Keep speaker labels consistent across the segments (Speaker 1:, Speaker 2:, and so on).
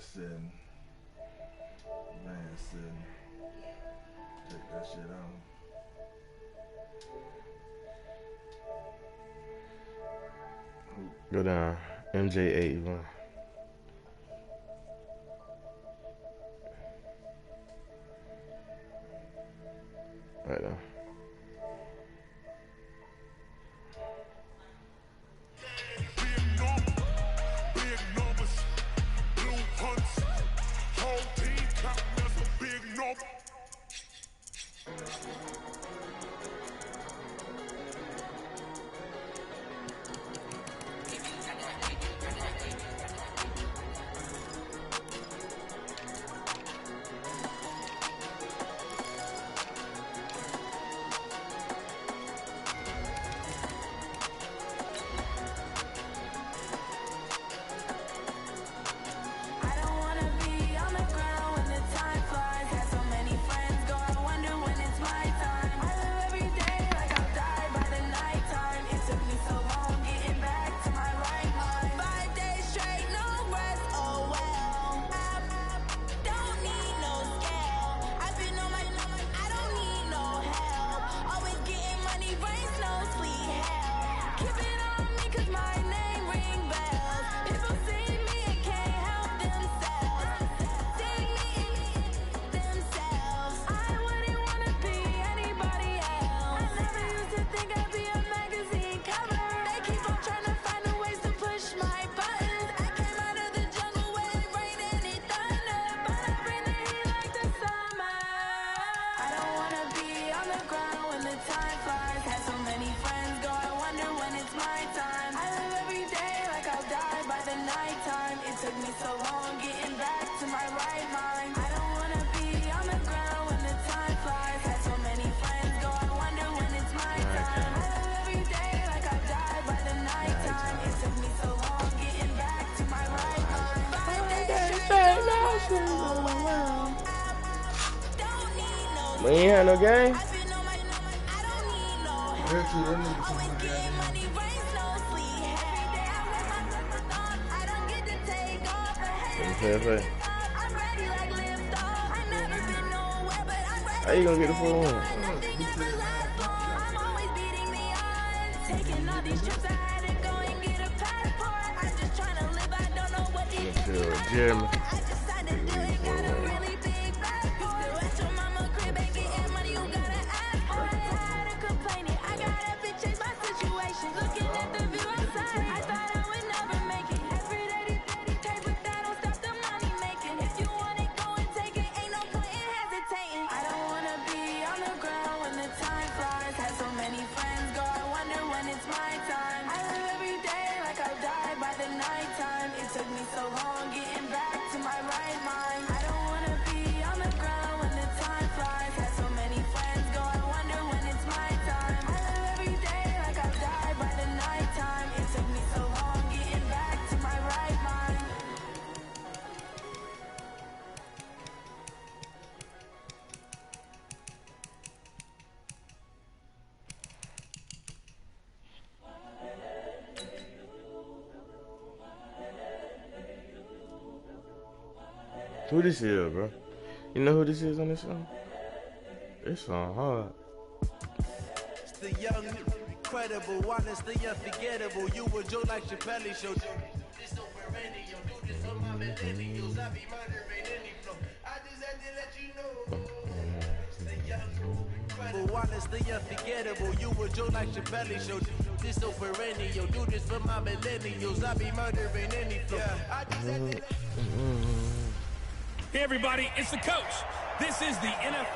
Speaker 1: sitting. Man sitting. Take that shit on.
Speaker 2: Go down. MJ8, man. Right now. We ain't had no game. How you gonna get the full one? Jeremy. Who this is, bro? You know who this is on this song? This song hard.
Speaker 3: It's the young, incredible, honestly unforgettable. You were Joe like Chappelle showed you. This over radio, do this for my millennials. I be murdering any flow. I just had to let you know. It's the young, incredible, honestly unforgettable. You were Joe like Chappelle showed you. This over radio, do this for my millennials. I be murdering any flow. I just had to let you know.
Speaker 4: Hey everybody, it's the coach. This is the NFL.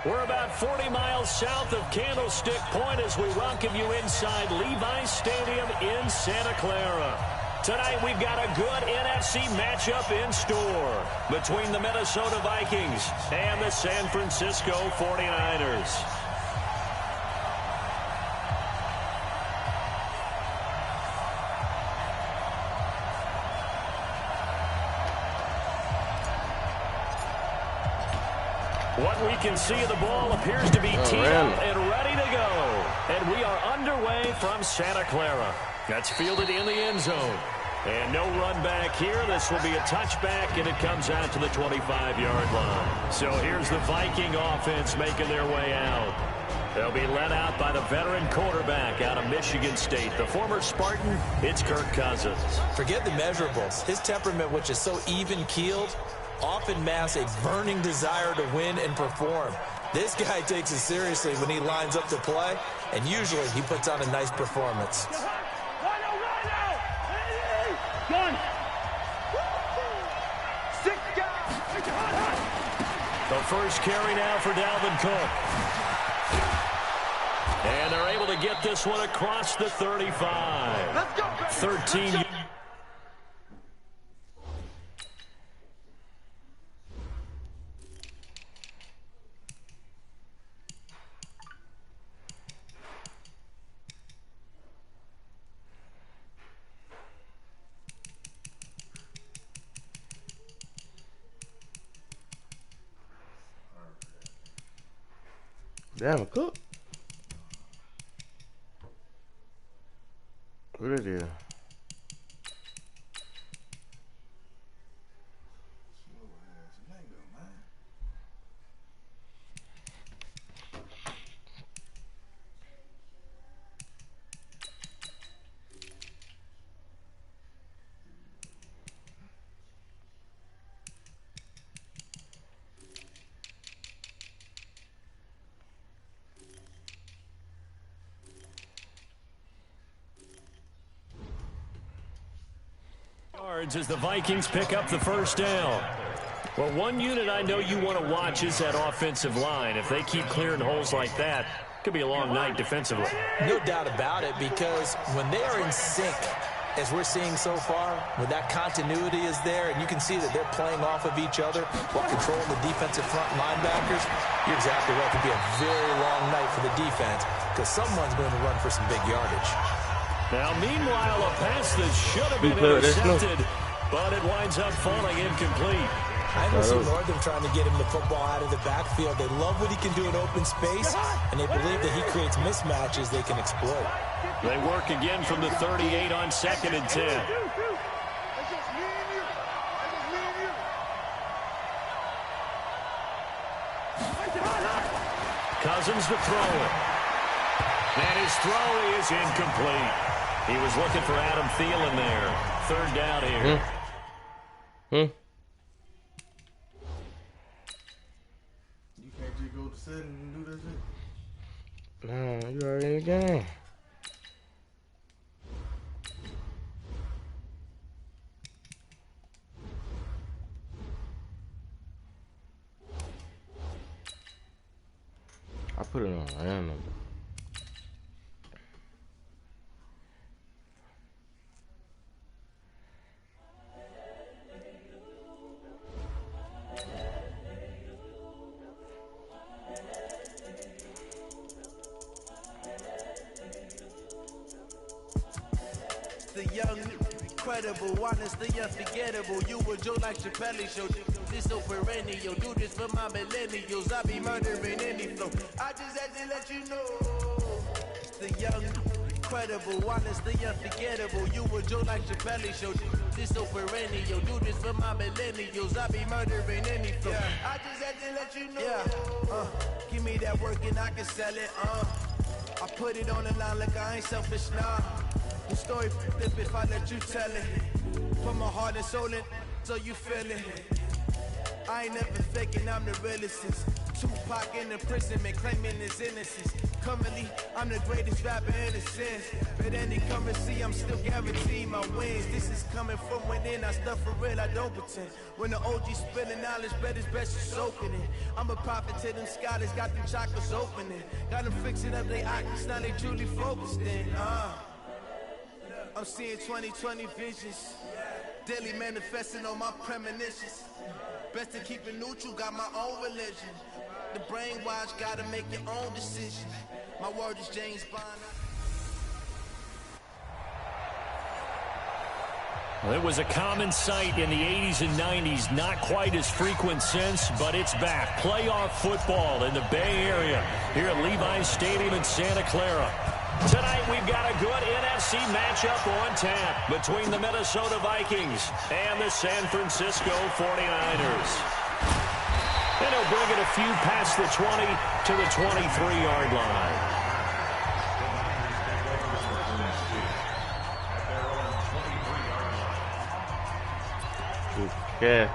Speaker 5: We're about 40 miles south of Candlestick Point as we welcome you inside Levi's Stadium in Santa Clara. Tonight we've got a good NFC matchup in store between the Minnesota Vikings and the San Francisco 49ers. What we can see of the ball appears to be teed up and ready to go. And we are underway from Santa Clara. That's fielded in the end zone. And no run back here. This will be a touchback, and it comes out to the 25-yard line. So here's the Viking offense making their way out. They'll be led out by the veteran quarterback out of Michigan State. The former Spartan, it's Kirk Cousins.
Speaker 6: Forget the measurables. His temperament, which is so even-keeled, often masks a burning desire to win and perform. This guy takes it seriously when he lines up to play, and usually he puts on a nice performance.
Speaker 5: The first carry now for Dalvin Cook. And they're able to get this one across the 35.
Speaker 7: Let's go,
Speaker 5: 13.
Speaker 2: Damn, Cook. What it is?
Speaker 5: As the Vikings pick up the first down. Well, one unit I know you want to watch is that offensive line. If they keep clearing holes like that, it could be a long night defensively.
Speaker 6: No doubt about it, because when they are in sync, as we're seeing so far, when that continuity is there, and you can see that they're playing off of each other while controlling the defensive front linebackers, you're exactly right. It could be a very long night for the defense, because someone's going to run for some big yardage.
Speaker 5: Now, meanwhile, a pass that should have been intercepted, but it winds up falling incomplete.
Speaker 6: I know see Northern trying to get him the football out of the backfield. They love what he can do in open space, and they believe that he creates mismatches they can exploit.
Speaker 5: They work again from the 38 on 2nd and 10. Cousins to throw it. And his throw is incomplete. He was looking for Adam Thielen there. 3rd down here.
Speaker 1: You can't just go to 7 and do that shit?
Speaker 2: Nah, you already in the game. I put it on random.
Speaker 3: The young, incredible, honest, the unforgettable. You were Joe like Chappelle Show. This so perennial. Do this for my millennials. I be murdering any flow. I just had to let you know. The young, incredible, honest, the unforgettable. You were Joe like Chappelle Show. This so perennial. Do this for my millennials. I be murdering any flow. I just had to let you know. Give me that work and I can sell it. I put it on the line like I ain't selfish now. The story flip if I let you tell it. Put my heart and soul in so you feel it. I ain't never faking, I'm the realest since Tupac in imprisonment, claiming his innocence. Currently, I'm the greatest rapper in a sense. But any currency, I'm still guaranteed my wins. This is coming from within, I stuff for real, I don't pretend. When the OG spilling knowledge, bet it's best you soaking it. I'm a prophet to them scholars, got them chakras opening. Got them fixing up they optics, now they truly focused in. I'm seeing 2020 visions, daily manifesting on my premonitions. Best to keep it neutral, got my own religion. The brainwash, gotta make your own decision. My word is James Bond.
Speaker 5: Well, it was a common sight in the 80s and 90s, not quite as frequent since, but it's back. Playoff football in the Bay Area here at Levi's Stadium in Santa Clara. Tonight, we've got a good NFC matchup on tap between the Minnesota Vikings and the San Francisco 49ers. And he'll bring it a few past the 20 to the 23-yard line.
Speaker 2: Yeah.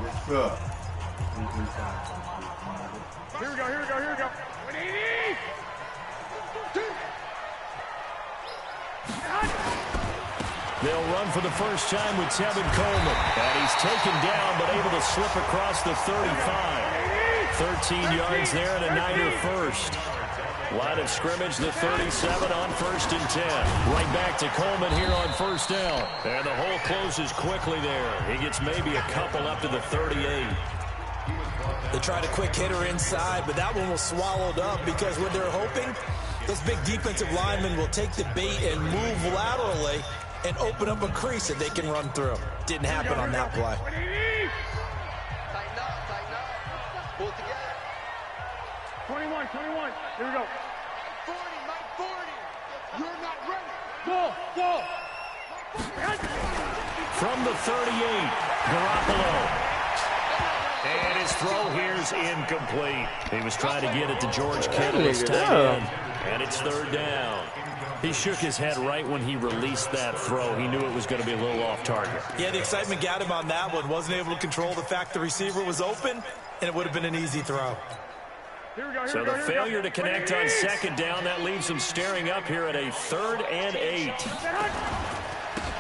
Speaker 1: Yes, sir.
Speaker 4: Here we go, here we go, here we go. 180!
Speaker 5: They'll run for the first time with Tevin Coleman. And he's taken down, but able to slip across the 35. 13 yards there and a Niner first. Line of scrimmage, the 37 on 1st and 10. Right back to Coleman here on 1st down. And the hole closes quickly there. He gets maybe a couple up to the 38.
Speaker 6: They tried a quick hitter inside, but that one was swallowed up because what they're hoping, those big defensive linemen will take the bait and move laterally and open up a crease that they can run through. Didn't happen on that play.
Speaker 3: Tighten up. Pull it together.
Speaker 4: 21. Here we go.
Speaker 3: 40, Mike, 40. You're not ready.
Speaker 4: Go.
Speaker 5: From the 38, Garoppolo. And his throw here's incomplete. He was trying to get it to George Kittle, his tight end, and it's 3rd down. He shook his head right when he released that throw. He knew it was going to be a little off target.
Speaker 6: Yeah, the excitement got him on that one. Wasn't able to control the fact the receiver was open, and it would have been an easy throw.
Speaker 5: So the failure to connect on 2nd down, that leaves him staring up here at a 3rd and 8.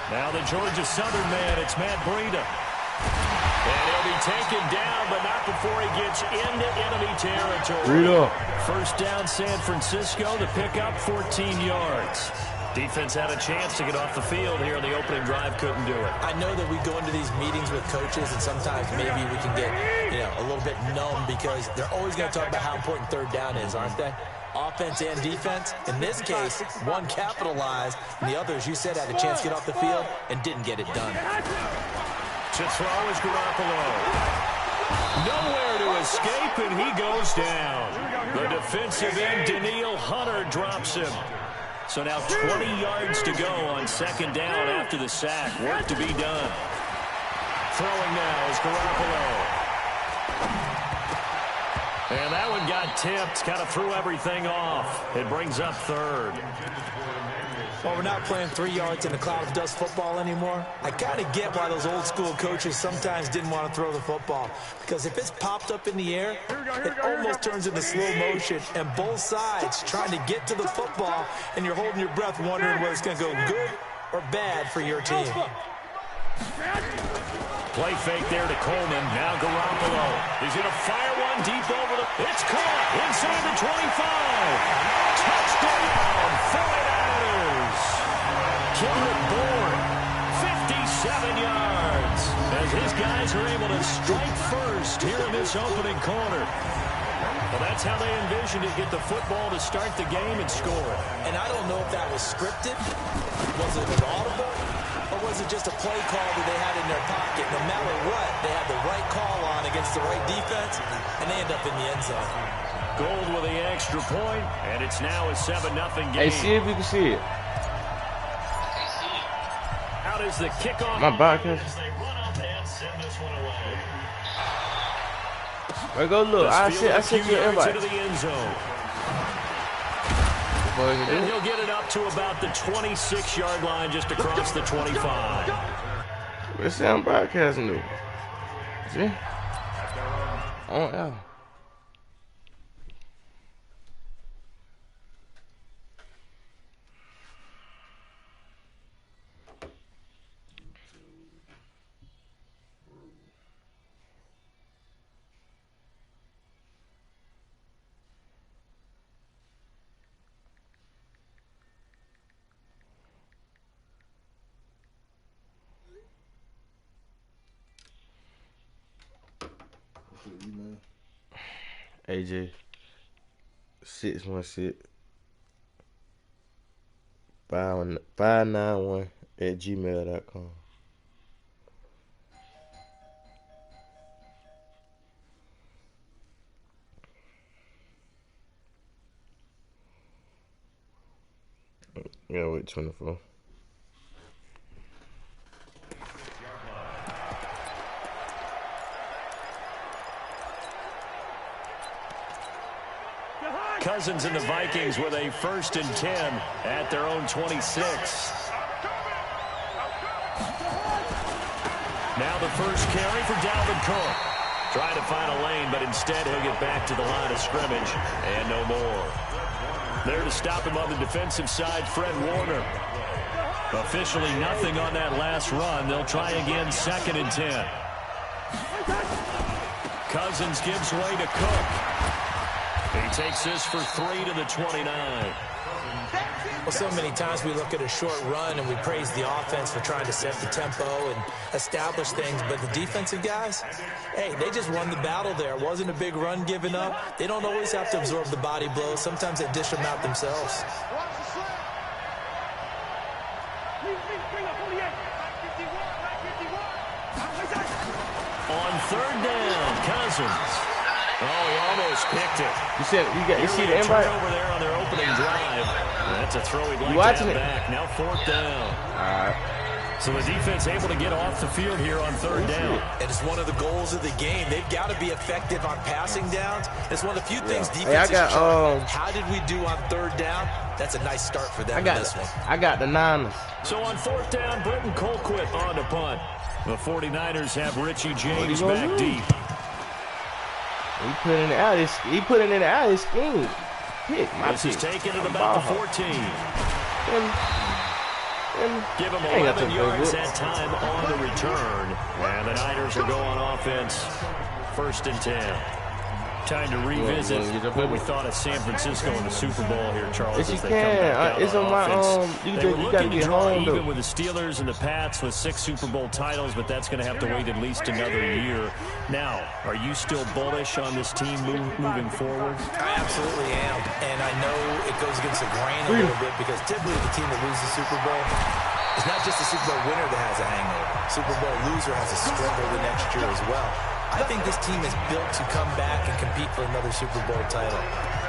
Speaker 5: Now the Georgia Southern man, it's Matt Breida. And he'll be taken down, but not before he gets into enemy territory. First down, San Francisco. The pickup, 14 yards. Defense had a chance to get off the field here in the opening drive, couldn't do it.
Speaker 6: I know that we go into these meetings with coaches, and sometimes maybe we can get, a little bit numb because they're always going to talk about how important 3rd down is, aren't they? Offense and defense. In this case, one capitalized, and the other, as you said, had a chance to get off the field and didn't get it done.
Speaker 5: To throw is Garoppolo. Nowhere to escape, and he goes down. The defensive end, Danielle Hunter, drops him. So now 20 yards to go on 2nd down after the sack. Work to be done. Throwing now is Garoppolo. And that one got tipped. Kind of threw everything off. It brings up 3rd.
Speaker 6: Well, we're not playing 3 yards in a cloud of dust football anymore. I kind of get why those old school coaches sometimes didn't want to throw the football. Because if it's popped up in the air, it almost turns into slow motion. And both sides trying to get to the football, and you're holding your breath wondering whether it's going to go good or bad for your team.
Speaker 5: Play fake there to Coleman. Now Garoppolo. He's going to fire one deep over the... It's caught inside the 25. Touchdown, 49ers. Kendrick Bourne, 57 yards. As his guys are able to strike first here in this opening quarter. Well, that's how they envisioned it, get the football to start the game and score.
Speaker 6: And I don't know if that was scripted. Was it an audible? Or was it just a play call that they had in their pocket? No matter what, they had the right call on against the right defense, and they end up in the end zone.
Speaker 5: Gold with the extra point, and it's now a 7-0 game.
Speaker 2: Hey, see if you can see it.
Speaker 5: Out is the kickoff.
Speaker 2: My back has. Where go look? I see your invite.
Speaker 5: Into the end zone. And he'll get it up to about the 26-yard line, just across the 25.
Speaker 2: Let's see, I'm broadcasting it. See? On L. AJ 616 591 at gmail.com. Yeah, with 24.
Speaker 5: Cousins and the Vikings with a 1st and 10 at their own 26. Now the first carry for Dalvin Cook. Trying to find a lane, but instead he'll get back to the line of scrimmage and no more. There to stop him on the defensive side, Fred Warner. Officially nothing on that last run. They'll try again, 2nd and 10. Cousins gives way to Cook. He takes this for 3 to the 29.
Speaker 6: Well, so many times we look at a short run and we praise the offense for trying to set the tempo and establish things, but the defensive guys, hey, they just won the battle there. It wasn't a big run given up. They don't always have to absorb the body blows. Sometimes they dish them out themselves.
Speaker 5: On 3rd down, Cousins. Oh, he almost picked it.
Speaker 2: You see the invite
Speaker 5: over there on their opening drive. That's a throw he'd like to have back. Now 4th down.
Speaker 2: All right.
Speaker 5: So the defense able to get off the field here on 3rd down.
Speaker 6: And it's one of the goals of the game. They've got to be effective on passing downs. It's one of the few things defenses try. How did we do on 3rd down? That's a nice start for them in this one.
Speaker 2: I got the Niners.
Speaker 5: So on 4th down, Britton Colquitt on to punt. The 49ers have Richie James back deep.
Speaker 2: He put it in the alley scheme.
Speaker 5: This is taken at about the 14. Give him 11 yards that time on the return. And the Niners will go on offense. 1st and 10. Time to revisit what we thought of San Francisco in the Super Bowl here, Charles.
Speaker 2: Yes, you can. It's on my
Speaker 5: They were looking to draw even with the Steelers and the Pats with 6 Super Bowl titles, but that's going to have to wait at least another year. Now, are you still bullish on this team moving forward?
Speaker 6: I absolutely am, and I know it goes against the grain a little bit because typically the team that loses the Super Bowl, it's not just the Super Bowl winner that has a hangover. Super Bowl loser has a struggle the next year as well. I think this team is built to come back and compete for another Super Bowl title.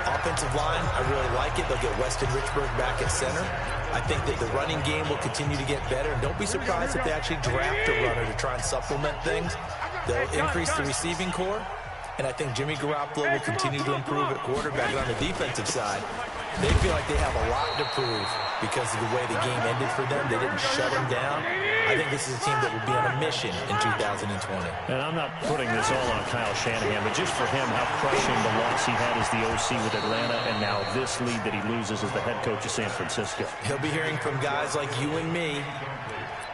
Speaker 6: Offensive line, I really like it. They'll get Weston Richburg back at center. I think that the running game will continue to get better. And don't be surprised if they actually draft a runner to try and supplement things. They'll increase the receiving core. And I think Jimmy Garoppolo will continue to improve at quarterback. And on the defensive side, they feel like they have a lot to prove because of the way the game ended for them. They didn't shut them down. I think this is a team that will be on a mission in 2020.
Speaker 5: And I'm not putting this all on Kyle Shanahan, but just for him, how crushing the loss he had as the OC with Atlanta, and now this lead that he loses as the head coach of San Francisco.
Speaker 6: He'll be hearing from guys like you and me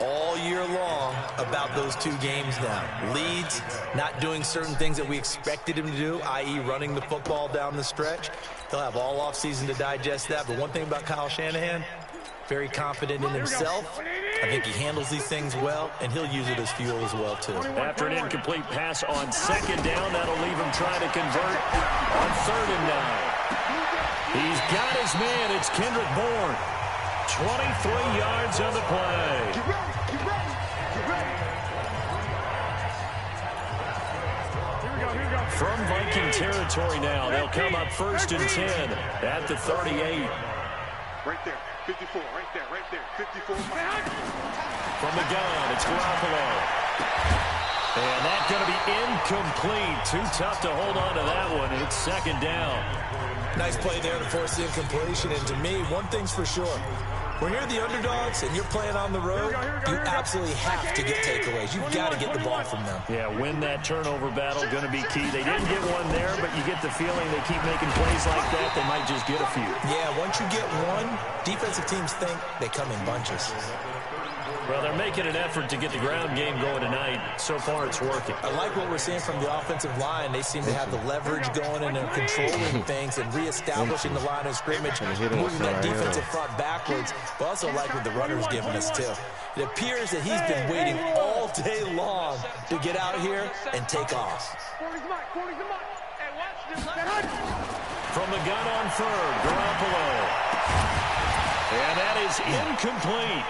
Speaker 6: all year long about those 2 games now. Leads, not doing certain things that we expected him to do, i.e. running the football down the stretch. He'll have all offseason to digest that. But one thing about Kyle Shanahan, very confident in himself. I think he handles these things well, and he'll use it as fuel as well, too.
Speaker 5: After an incomplete pass on 2nd down, that'll leave him trying to convert on 3rd and 9. He's got his man. It's Kendrick Bourne. 23 yards on the play. From Viking territory now, they'll come up 1st and 10 at the 38.
Speaker 7: Right there, 54, right there, 54.
Speaker 5: From the gun, it's Garoppolo. And that's going to be incomplete. Too tough to hold on to that one. It's 2nd down.
Speaker 6: Nice play there to force the incompletion. And to me, one thing's for sure. When you're the underdogs and you're playing on the road, you absolutely have to get takeaways. You've got to get the ball from them.
Speaker 5: Yeah, win that turnover battle, going to be key. They didn't get one there, but you get the feeling they keep making plays like that, they might just get a few.
Speaker 6: Yeah, once you get one, defensive teams think they come in bunches.
Speaker 5: Well, they're making an effort to get the ground game going tonight. So far, it's working.
Speaker 6: I like what we're seeing from the offensive line. They seem to have the leverage going, and they're controlling things and reestablishing the line of scrimmage, moving that defensive front backwards. But also like what the runner's giving us, too. It appears that he's been waiting all day long to get out here and take off.
Speaker 5: From the gun on 3rd, Garoppolo. And that is incomplete.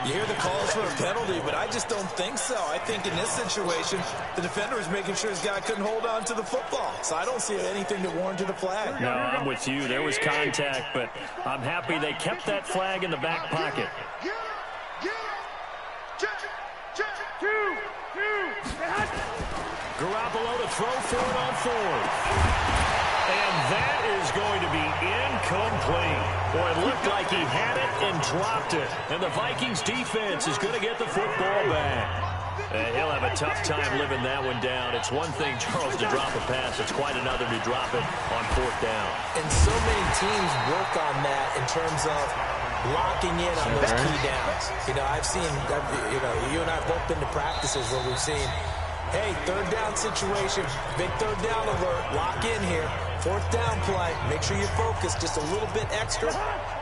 Speaker 6: You hear the calls for a penalty, but I just don't think so. I think in this situation, the defender is making sure his guy couldn't hold on to the football. So I don't see anything that warranted a flag.
Speaker 5: No, I'm with you. There was contact, but I'm happy they kept that flag in the back pocket. Garoppolo to throw for it on fourth. And that is going to be incomplete. Boy, it looked like he had it and dropped it. And the Vikings defense is going to get the football back. He'll have a tough time living that one down. It's one thing, Charles, to drop a pass. It's quite another to drop it on fourth down.
Speaker 6: And so many teams work on that in terms of locking in on those key downs. You know, you and I have both been to practices where we've seen, hey, third down situation, big third down alert, lock in here. Fourth down play, make sure you focus just a little bit extra.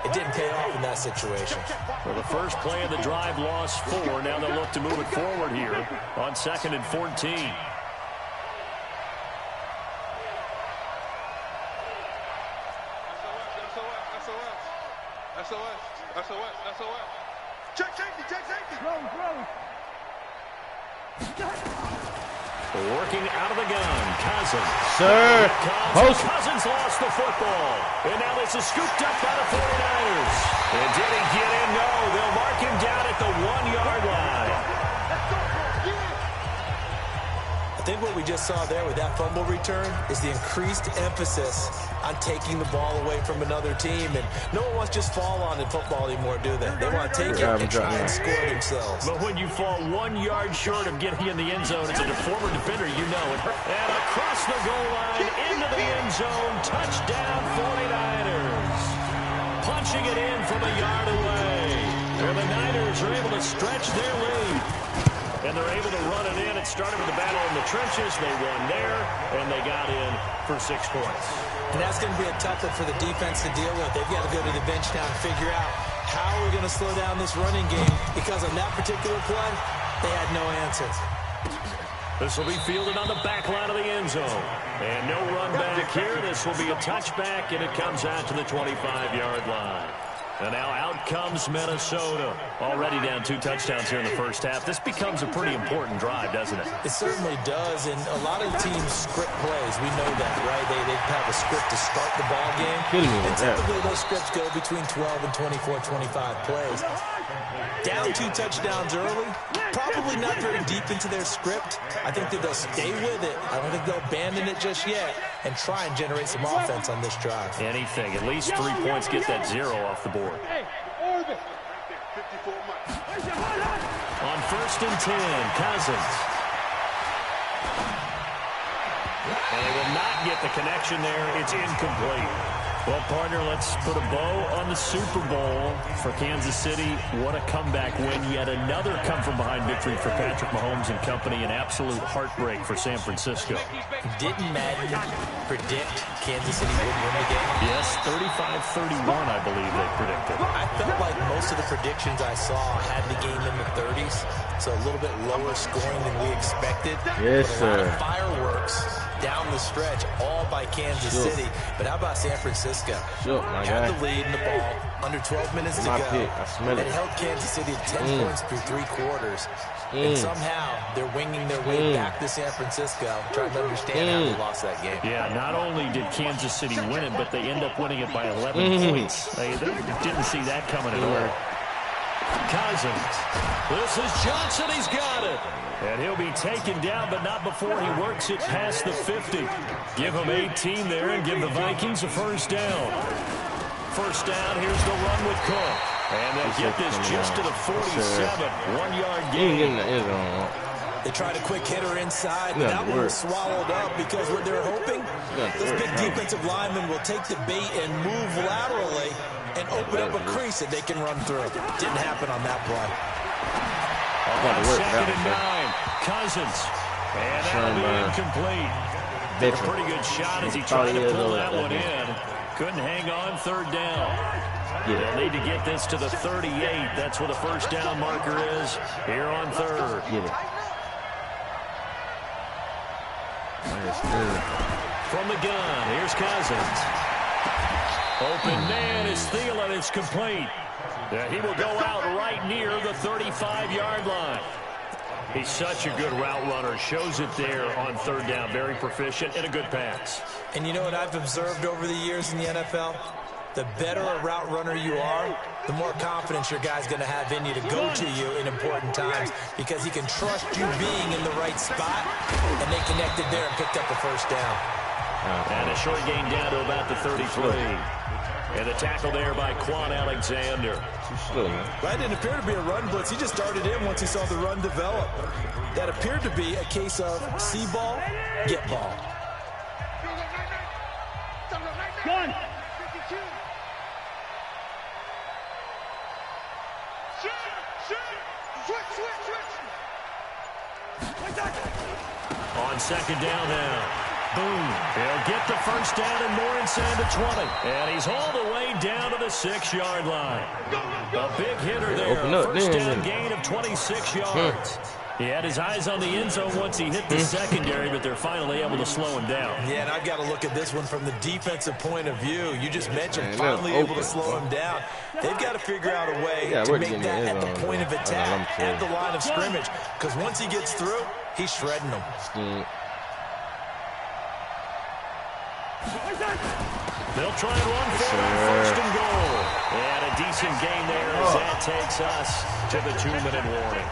Speaker 6: It didn't pay off in that situation.
Speaker 5: Well, the first play of the drive lost 4. Now they'll look to move it forward here on 2nd and 14.
Speaker 7: SOS. Check safety.
Speaker 5: Working out of the gun, Cousins.
Speaker 2: Sir,
Speaker 5: Cousins lost the football. And now this is scooped up by the 49ers. And did he get in? No. They'll mark him down at the 1-yard line.
Speaker 6: I think what we just saw there with that fumble return is the increased emphasis on taking the ball away from another team. And no one wants to just fall on in football anymore, do they? They want to take it and try and score themselves.
Speaker 5: But when you fall 1 yard short of getting in the end zone as a former defender, you know it. And across the goal line, into the end zone, touchdown 49ers. Punching it in from a yard away. And the Niners are able to stretch their lead. And they're able to run it in. It started with the battle in the trenches. They won there, and they got in for 6 points.
Speaker 6: And that's going to be a tough one for the defense to deal with. They've got to go to the bench now and figure out how we're going to slow down this running game, because on that particular play, they had no answer.
Speaker 5: This will be fielded on the back line of the end zone. And no run back here. This will be a touchback, and it comes out to the 25-yard line. And now out comes Minnesota. Already down 2 touchdowns here in the first half. This becomes a pretty important drive, doesn't it?
Speaker 6: It certainly does, and a lot of teams script plays. We know that, right? They have a script to start the ball game. And typically those scripts go between 12 and 24, 25 plays. Down 2 touchdowns early, probably not very deep into their script. I think that they'll stay with it. I don't think they'll abandon it just yet and try and generate some offense on this drive.
Speaker 5: Anything. At least 3 points, get that 0 off the board. On 1st and 10, Cousins. And they will not get the connection there. It's incomplete. Well, partner, let's put a bow on the Super Bowl for Kansas City. What a comeback win. Yet another come-from-behind victory for Patrick Mahomes and company. An absolute heartbreak for San Francisco.
Speaker 6: Didn't Madden predict Kansas City would win the game?
Speaker 5: Yes, 35-31, I believe they predicted.
Speaker 6: I felt like most of the predictions I saw had the game in the 30s, so a little bit lower scoring than we expected.
Speaker 2: Yes,
Speaker 6: but a lot of fireworks down the stretch, all by Kansas City. But how about San Francisco? Had the lead in the ball, under 12 minutes to go. And it held Kansas City at 10 points through 3 quarters. And somehow they're winging their way back to San Francisco, trying to understand how they lost that game.
Speaker 5: Yeah, not only did Kansas City win it, but they end up winning it by 11 points. They didn't see that coming at all. Cousins. This is Johnson. He's got it. And he'll be taken down, but not before he works it past the 50. Give him 18 there and give the Vikings a first down. First down, here's the run with Cook. And they'll get this just to the 47. 1-yard gain.
Speaker 6: They tried a quick hitter inside, but that one was swallowed up because what they're hoping, those big defensive linemen will take the bait and move laterally and open up a crease that they can run through. Didn't happen on that play.
Speaker 5: On 2nd and 9, Cousins. And that'll be incomplete. A pretty good shot as he tried to pull that one in. Couldn't hang on 3rd down. They'll need to get this to the 38. That's where the first down marker is here on 3rd. From the gun, here's Cousins. Open man is Thielen. It's complete. Yeah, he will go out right near the 35-yard line. He's such a good route runner. Shows it there on third down. Very proficient and a good pass.
Speaker 6: And you know what I've observed over the years in the NFL? The better a route runner you are, the more confidence your guy's going to have in you to go to you in important times because he can trust you being in the right spot, and they connected there and picked up a first down.
Speaker 5: And a short gain down to about the 33. And the tackle there by Quan Alexander.
Speaker 6: That didn't appear to be a run blitz. He just started in once he saw the run develop. That appeared to be a case of see ball, get ball.
Speaker 7: Gun.
Speaker 5: On second down now. Boom. He'll get the first down and more inside the 20. And he's hauled away down to the 6-yard line. A big hitter there. First down gain of 26 yards. He had his eyes on the end zone once he hit the secondary, but they're finally able to slow him down.
Speaker 6: Yeah, and I've got to look at this one from the defensive point of view. You just mentioned finally able to slow him down. They've got to figure out a way to make that at the point of attack, at the line of scrimmage, because once he gets through, he's shredding them.
Speaker 5: They'll try and run for it on first and goal. And a decent gain there as that takes us to the 2-minute warning.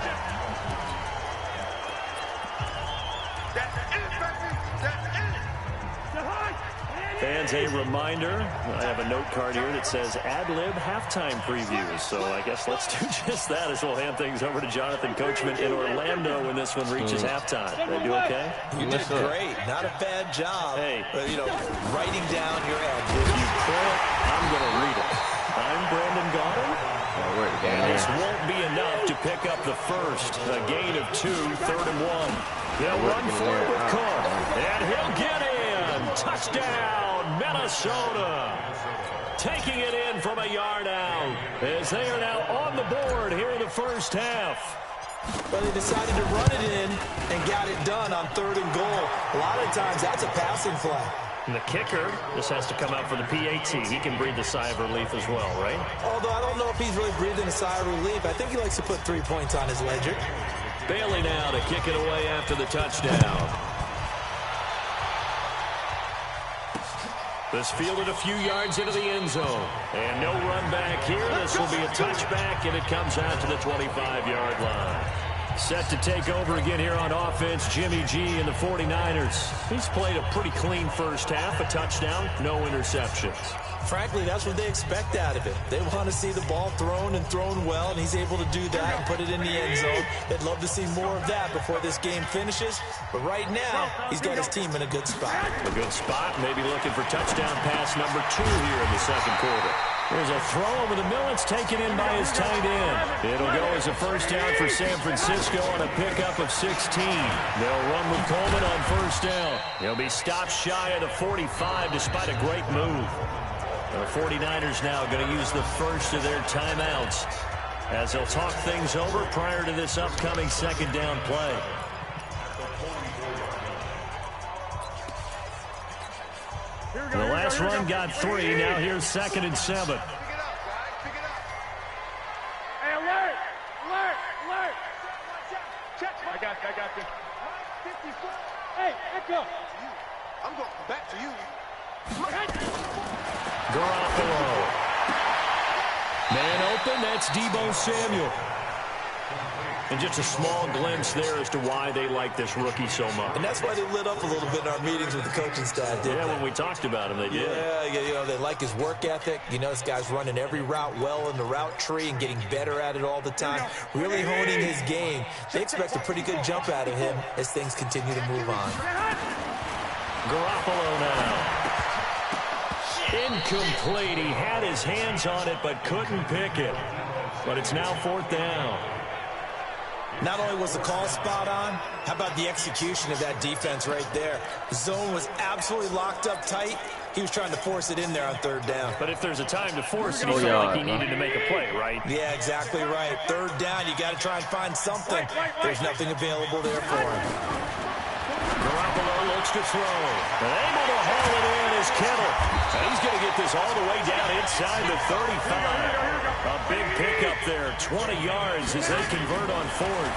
Speaker 5: Fans, a reminder, I have a note card here that says ad-lib halftime previews. So I guess let's do just that as we'll hand things over to Jonathan Coachman in Orlando when this one reaches halftime. Did I do okay?
Speaker 6: You did great. Not a bad job.
Speaker 5: Hey.
Speaker 6: But, you know, writing down your ad.
Speaker 5: If you print, I'm going to read it. I'm Brandon Gaudin. And this won't be enough to pick up the first. A gain of 2, 3rd and 1. He'll run for it with Cook. And he'll get in. Touchdown, Minnesota. Taking it in from a yard out as they are now on the board here in the first half.
Speaker 6: Well, they decided to run it in and got it done on 3rd and goal. A lot of times that's a passing play.
Speaker 5: And the kicker just has to come out for the PAT. He can breathe a sigh of relief as well, right?
Speaker 6: Although I don't know if he's really breathing a sigh of relief. I think he likes to put 3 points on his ledger.
Speaker 5: Bailey now to kick it away after the touchdown. This fielded a few yards into the end zone. And no run back here. This will be a touchback, and it comes out to the 25-yard line. Set to take over again here on offense, Jimmy G and the 49ers. He's played a pretty clean first half, a touchdown, no interceptions.
Speaker 6: Frankly, that's what they expect out of him. They want to see the ball thrown and thrown well, and he's able to do that and put it in the end zone. They'd love to see more of that before this game finishes. But right now, he's got his team in a good spot.
Speaker 5: A good spot, maybe looking for touchdown pass number 2 here in the second quarter. There's a throw over the middle. It's taken in by his tight end. It'll go as a first down for San Francisco on a pickup of 16. They'll run with Coleman on first down. He'll be stopped shy of the 45 despite a great move. The 49ers now going to use the first of their timeouts as they'll talk things over prior to this upcoming second down play. The last run got 3. Now here's 2nd and 7.
Speaker 7: Hey, alert! Alert! Alert! Check! I got this. 54. Hey, Echo! I'm going back to you.
Speaker 5: Garoppolo. Man open, that's Deebo Samuel. And just a small glimpse there as to why they like this rookie so much.
Speaker 6: And that's why they lit up a little bit in our meetings with the coaching staff, didn't they?
Speaker 5: When we talked about him, they did.
Speaker 6: Yeah, you know, they like his work ethic. You know, this guy's running every route well in the route tree and getting better at it all the time, really honing his game. They expect a pretty good jump out of him as things continue to move on.
Speaker 5: Garoppolo now. Incomplete. He had his hands on it but couldn't pick it. But it's now 4th down.
Speaker 6: Not only was the call spot on, how about the execution of that defense right there? The zone was absolutely locked up tight. He was trying to force it in there on 3rd down.
Speaker 5: But if there's a time to force it, he felt like he needed to make a play, right?
Speaker 6: Yeah, exactly right. 3rd down, you got to try and find something. There's nothing available there for him.
Speaker 5: Garoppolo looks to throw. And able to haul it in is Kittle. And he's going to get this all the way down inside the 35. A big pickup there, 20 yards as they convert on fourth.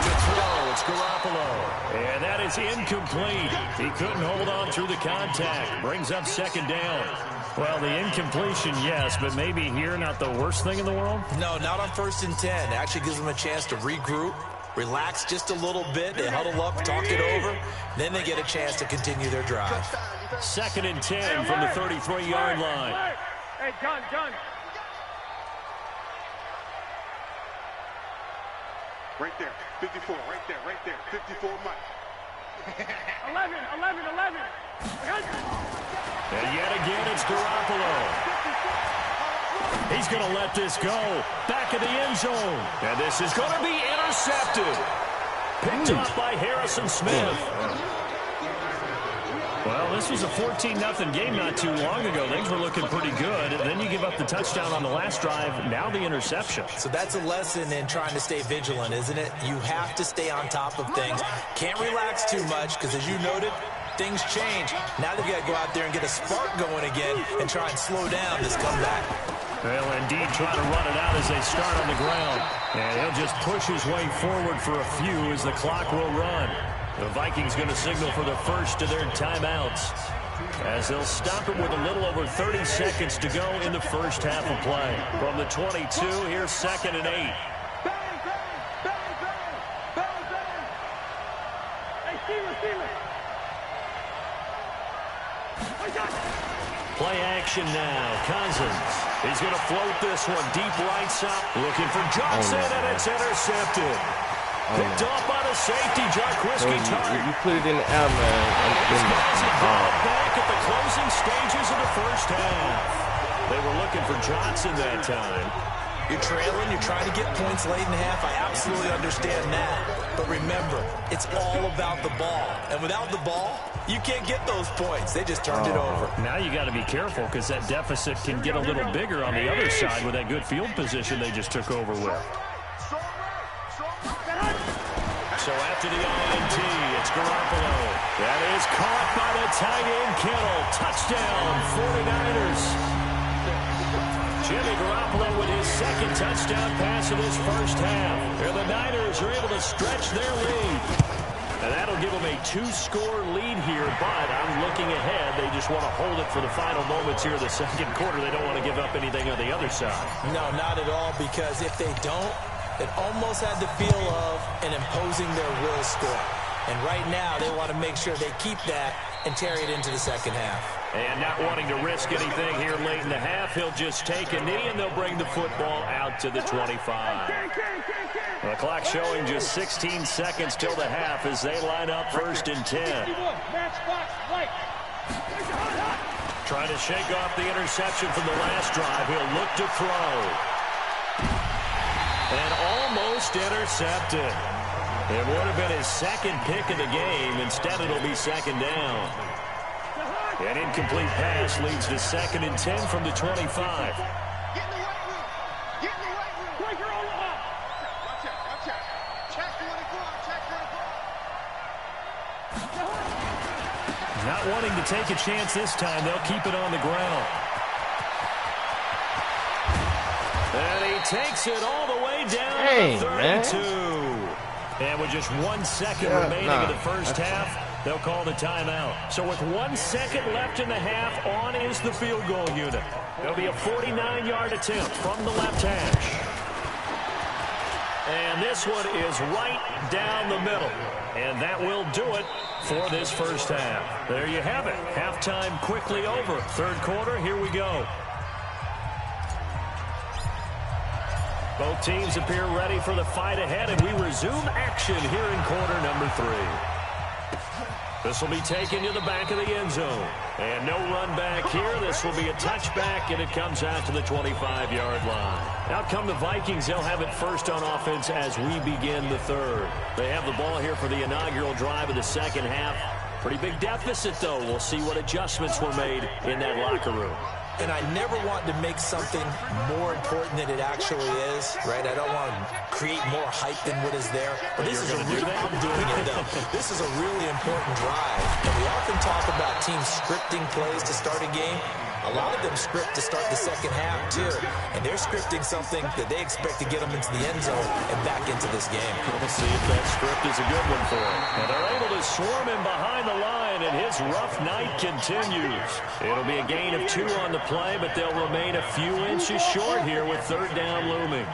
Speaker 5: To throw, it's Garoppolo. And that is incomplete. He couldn't hold on through the contact. Brings up second down.
Speaker 4: Well, the incompletion, yes, but maybe here not the worst thing in the world?
Speaker 6: No, not on 1st and 10. It actually gives them a chance to regroup, relax just a little bit. They huddle up, talk it over. Then they get a chance to continue their drive.
Speaker 5: 2nd and 10 from the 33-yard line.
Speaker 7: Hey, John.
Speaker 8: Right there, 54, right there, 54, Mike.
Speaker 7: 11.
Speaker 5: And yet again, it's Garoppolo. He's going to let this go. Back of the end zone. And this is going to be intercepted. Picked up by Harrison Smith.
Speaker 4: Well, this was a 14-0 game not too long ago. Things were looking pretty good. Then you give up the touchdown on the last drive. Now the interception.
Speaker 6: So that's a lesson in trying to stay vigilant, isn't it? You have to stay on top of things. Can't relax too much because, as you noted, things change. Now they've got to go out there and get a spark going again and try and slow down this comeback.
Speaker 4: Well, indeed, try to run it out as they start on the ground. And he'll just push his way forward for a few as the clock will run. The Vikings going to signal for the first of their timeouts as they'll stop him with a little over 30 seconds to go in the first half of play. From the 22, here's 2nd and 8. Play action now. Cousins. He's going to float this one deep right side. Looking for Johnson, and it's intercepted. Picked off by the safety, Jarquiski Tartt.
Speaker 2: You put it in the air, man.
Speaker 5: Back at the closing stages of the first half. They were looking for Johnson that time.
Speaker 6: You're trailing, you're trying to get points late in the half. I absolutely understand that. But remember, it's all about the ball. And without the ball, you can't get those points. They just turned it over.
Speaker 4: Now you got to be careful because that deficit can get a little bigger on the other side with that good field position they just took over with.
Speaker 5: So after the INT, it's Garoppolo. That is caught by the tight end Kittle. Touchdown, 49ers. Jimmy Garoppolo with his second touchdown pass of this first half. And the Niners are able to stretch their lead. And that'll give them a 2-score lead here, but I'm looking ahead. They just want to hold it for the final moments here in the second quarter. They don't want to give up anything on the other side.
Speaker 6: No, not at all, because if they don't, it almost had the feel of an imposing their will score. And right now, they want to make sure they keep that and carry it into the second half.
Speaker 5: And not wanting to risk anything here late in the half, he'll just take a knee, and they'll bring the football out to the 25. The clock showing just 16 seconds till the half as they line up 1st and 10. Trying to shake off the interception from the last drive. He'll look to throw. And almost intercepted. It would have been his second pick of the game. Instead, it'll be 2nd down. An incomplete pass leads to 2nd and 10 from the 25.
Speaker 4: Not wanting to take a chance this time, they'll keep it on the ground.
Speaker 5: And he takes it all the way down to 32. And with just 1 second remaining in the first half, they'll call the timeout. So with 1 second left in the half, on is the field goal unit. There'll be a 49-yard attempt from the left hash. And this one is right down the middle. And that will do it for this first half. There you have it. Halftime quickly over. Third quarter, here we go. Both teams appear ready for the fight ahead, and we resume action here in quarter number 3. This will be taken to the back of the end zone. And no run back here. This will be a touchback, and it comes out to the 25-yard line. Out come the Vikings. They'll have it first on offense as we begin the third. They have the ball here for the inaugural drive of the second half. Pretty big deficit, though. We'll see what adjustments were made in that locker room.
Speaker 6: And I never want to make something more important than it actually is, right? I don't want to create more hype than what is there. But this is a real, I'm doing it though. This is a really important drive. And we often talk about teams scripting plays to start a game. A lot of them script to start the second half, too. And they're scripting something that they expect to get them into the end zone and back into this game.
Speaker 4: We'll see if that script is a good one for him. And they're able to swarm him behind the line, and his rough night continues. It'll be a gain of 2 on the play, but they'll remain a few inches short here with 3rd down looming.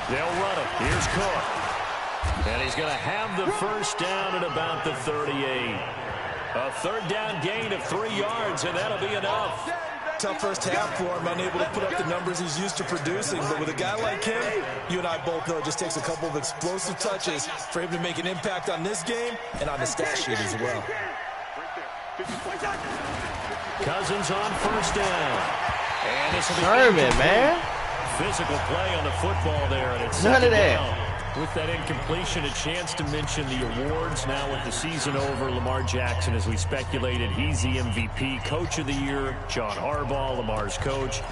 Speaker 4: They'll run it. Here's Cook. And he's going to have the first down at about the 38. A 3rd down gain of 3 yards, and that'll be enough.
Speaker 6: Tough first half for him, unable to put up the numbers he's used to producing. But with a guy like him, you and I both know it just takes a couple of explosive touches for him to make an impact on this game and on the stat sheet as well.
Speaker 4: Cousins on first down. And this will be
Speaker 2: Sherman, man.
Speaker 4: Physical play on the football there, and it's
Speaker 2: none of that.
Speaker 4: Down. With that incompletion, a chance to mention the awards. Now with the season over, Lamar Jackson, as we speculated, he's the MVP, Coach of the Year. John Harbaugh, Lamar's coach.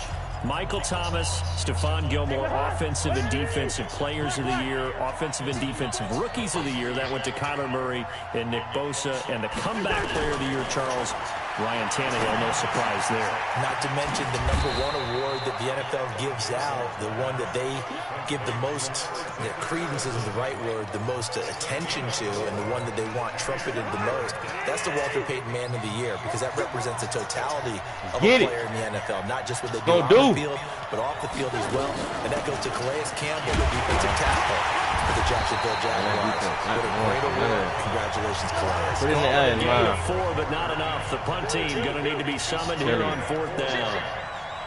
Speaker 4: Michael Thomas, Stephon Gilmore, Offensive and Defensive Players of the Year, Offensive and Defensive Rookies of the Year. That went to Kyler Murray and Nick Bosa. And the Comeback Player of the Year, Charles, Ryan Tannehill, no surprise there.
Speaker 6: Not to mention the #1 award that the NFL gives out, the one that they give the most, credence isn't the right word, the most attention to, and the one that they want trumpeted the most. That's the Walter Payton Man of the Year, because that represents the totality of a player in the NFL, not just what they do on the field, but off the field as well. And that goes to Calais Campbell, the defensive tackle for the Jacksonville Jaguars. What a great award. Congratulations, Calais.
Speaker 2: Put it in the end, man.
Speaker 4: 4, but not enough. The punt team going to need to be summoned here on 4th down.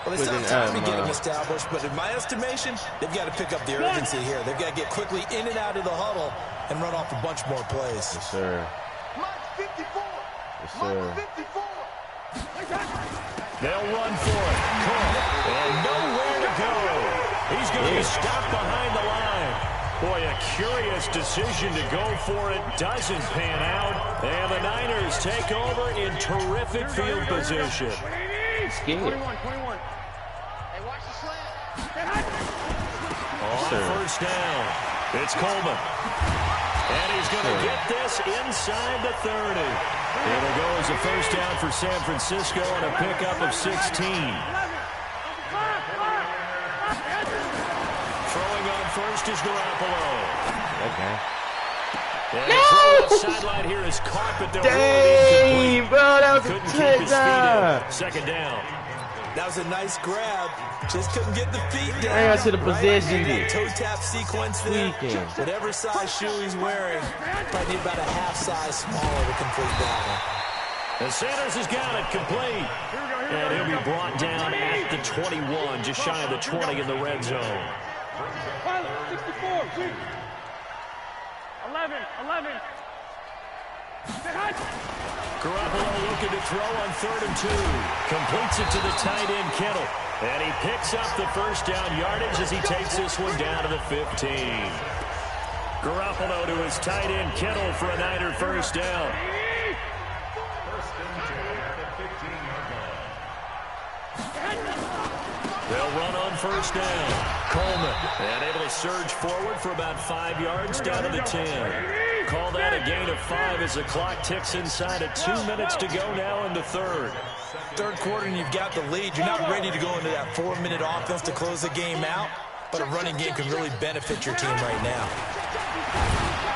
Speaker 6: Well, they still have time to get him established, but in my estimation, they've got to pick up the urgency here. They've got to get quickly in and out of the huddle and run off a bunch more plays.
Speaker 2: Yes, sir. Yes, sir.
Speaker 4: They'll run for it. Cook, and nowhere to go. He's going to be stopped behind the line. Boy, a curious decision to go for it. Doesn't pan out. And the Niners take over in terrific field position.
Speaker 2: Scared.
Speaker 7: 21. Hey, watch the slant.
Speaker 4: On first down, it's Coleman. And he's going to get this inside the 30. It'll go as a first down for San Francisco and a pickup of 16. Throwing on first is Garoppolo.
Speaker 2: Okay.
Speaker 4: And the throw sideline here is caught, but they'll
Speaker 2: Dang, bro, that was a touchdown.
Speaker 4: Second down.
Speaker 6: That was a nice grab. Just couldn't get the feet down.
Speaker 2: I should have positioned it.
Speaker 6: Toe tap sequence there. Whatever size shoe he's wearing, probably need about a half size smaller to complete that one.
Speaker 4: And Sanders has got it complete. And he'll be brought down at the 21, just shy of the 20 in the red zone.
Speaker 7: 64, 11.
Speaker 4: Garoppolo looking to throw on 3rd and 2. Completes it to the tight end, Kittle. And he picks up the first down yardage as he takes this one down to the 15. Garoppolo to his tight end, Kittle, for a Niner first down. They'll run on first down. Coleman, and able to surge forward for about 5 yards down to the 10. Call that a gain of 5 as the clock ticks inside of 2 minutes to go now in the 3rd.
Speaker 6: Third quarter and you've got the lead. You're not ready to go into that 4-minute offense to close the game out, but a running game can really benefit your team right now.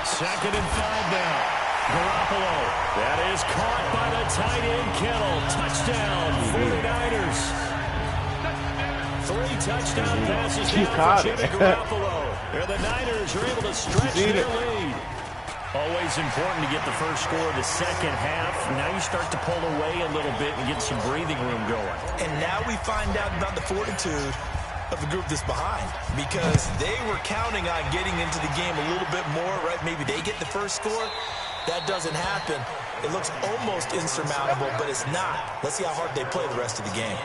Speaker 4: 2nd and 5 now. Garoppolo, that is caught by the tight end, Kittle. Touchdown, 49ers. 3 touchdown passes down for Jimmy Garoppolo. And the Niners are able to stretch their lead. Always important to get the first score of the second half. Now you start to pull away a little bit and get some breathing room going.
Speaker 6: And now we find out about the fortitude of the group that's behind, because they were counting on getting into the game a little bit more, right? Maybe they get the first score. That doesn't happen. It looks almost insurmountable, but it's not. Let's see how hard they play the rest of the game.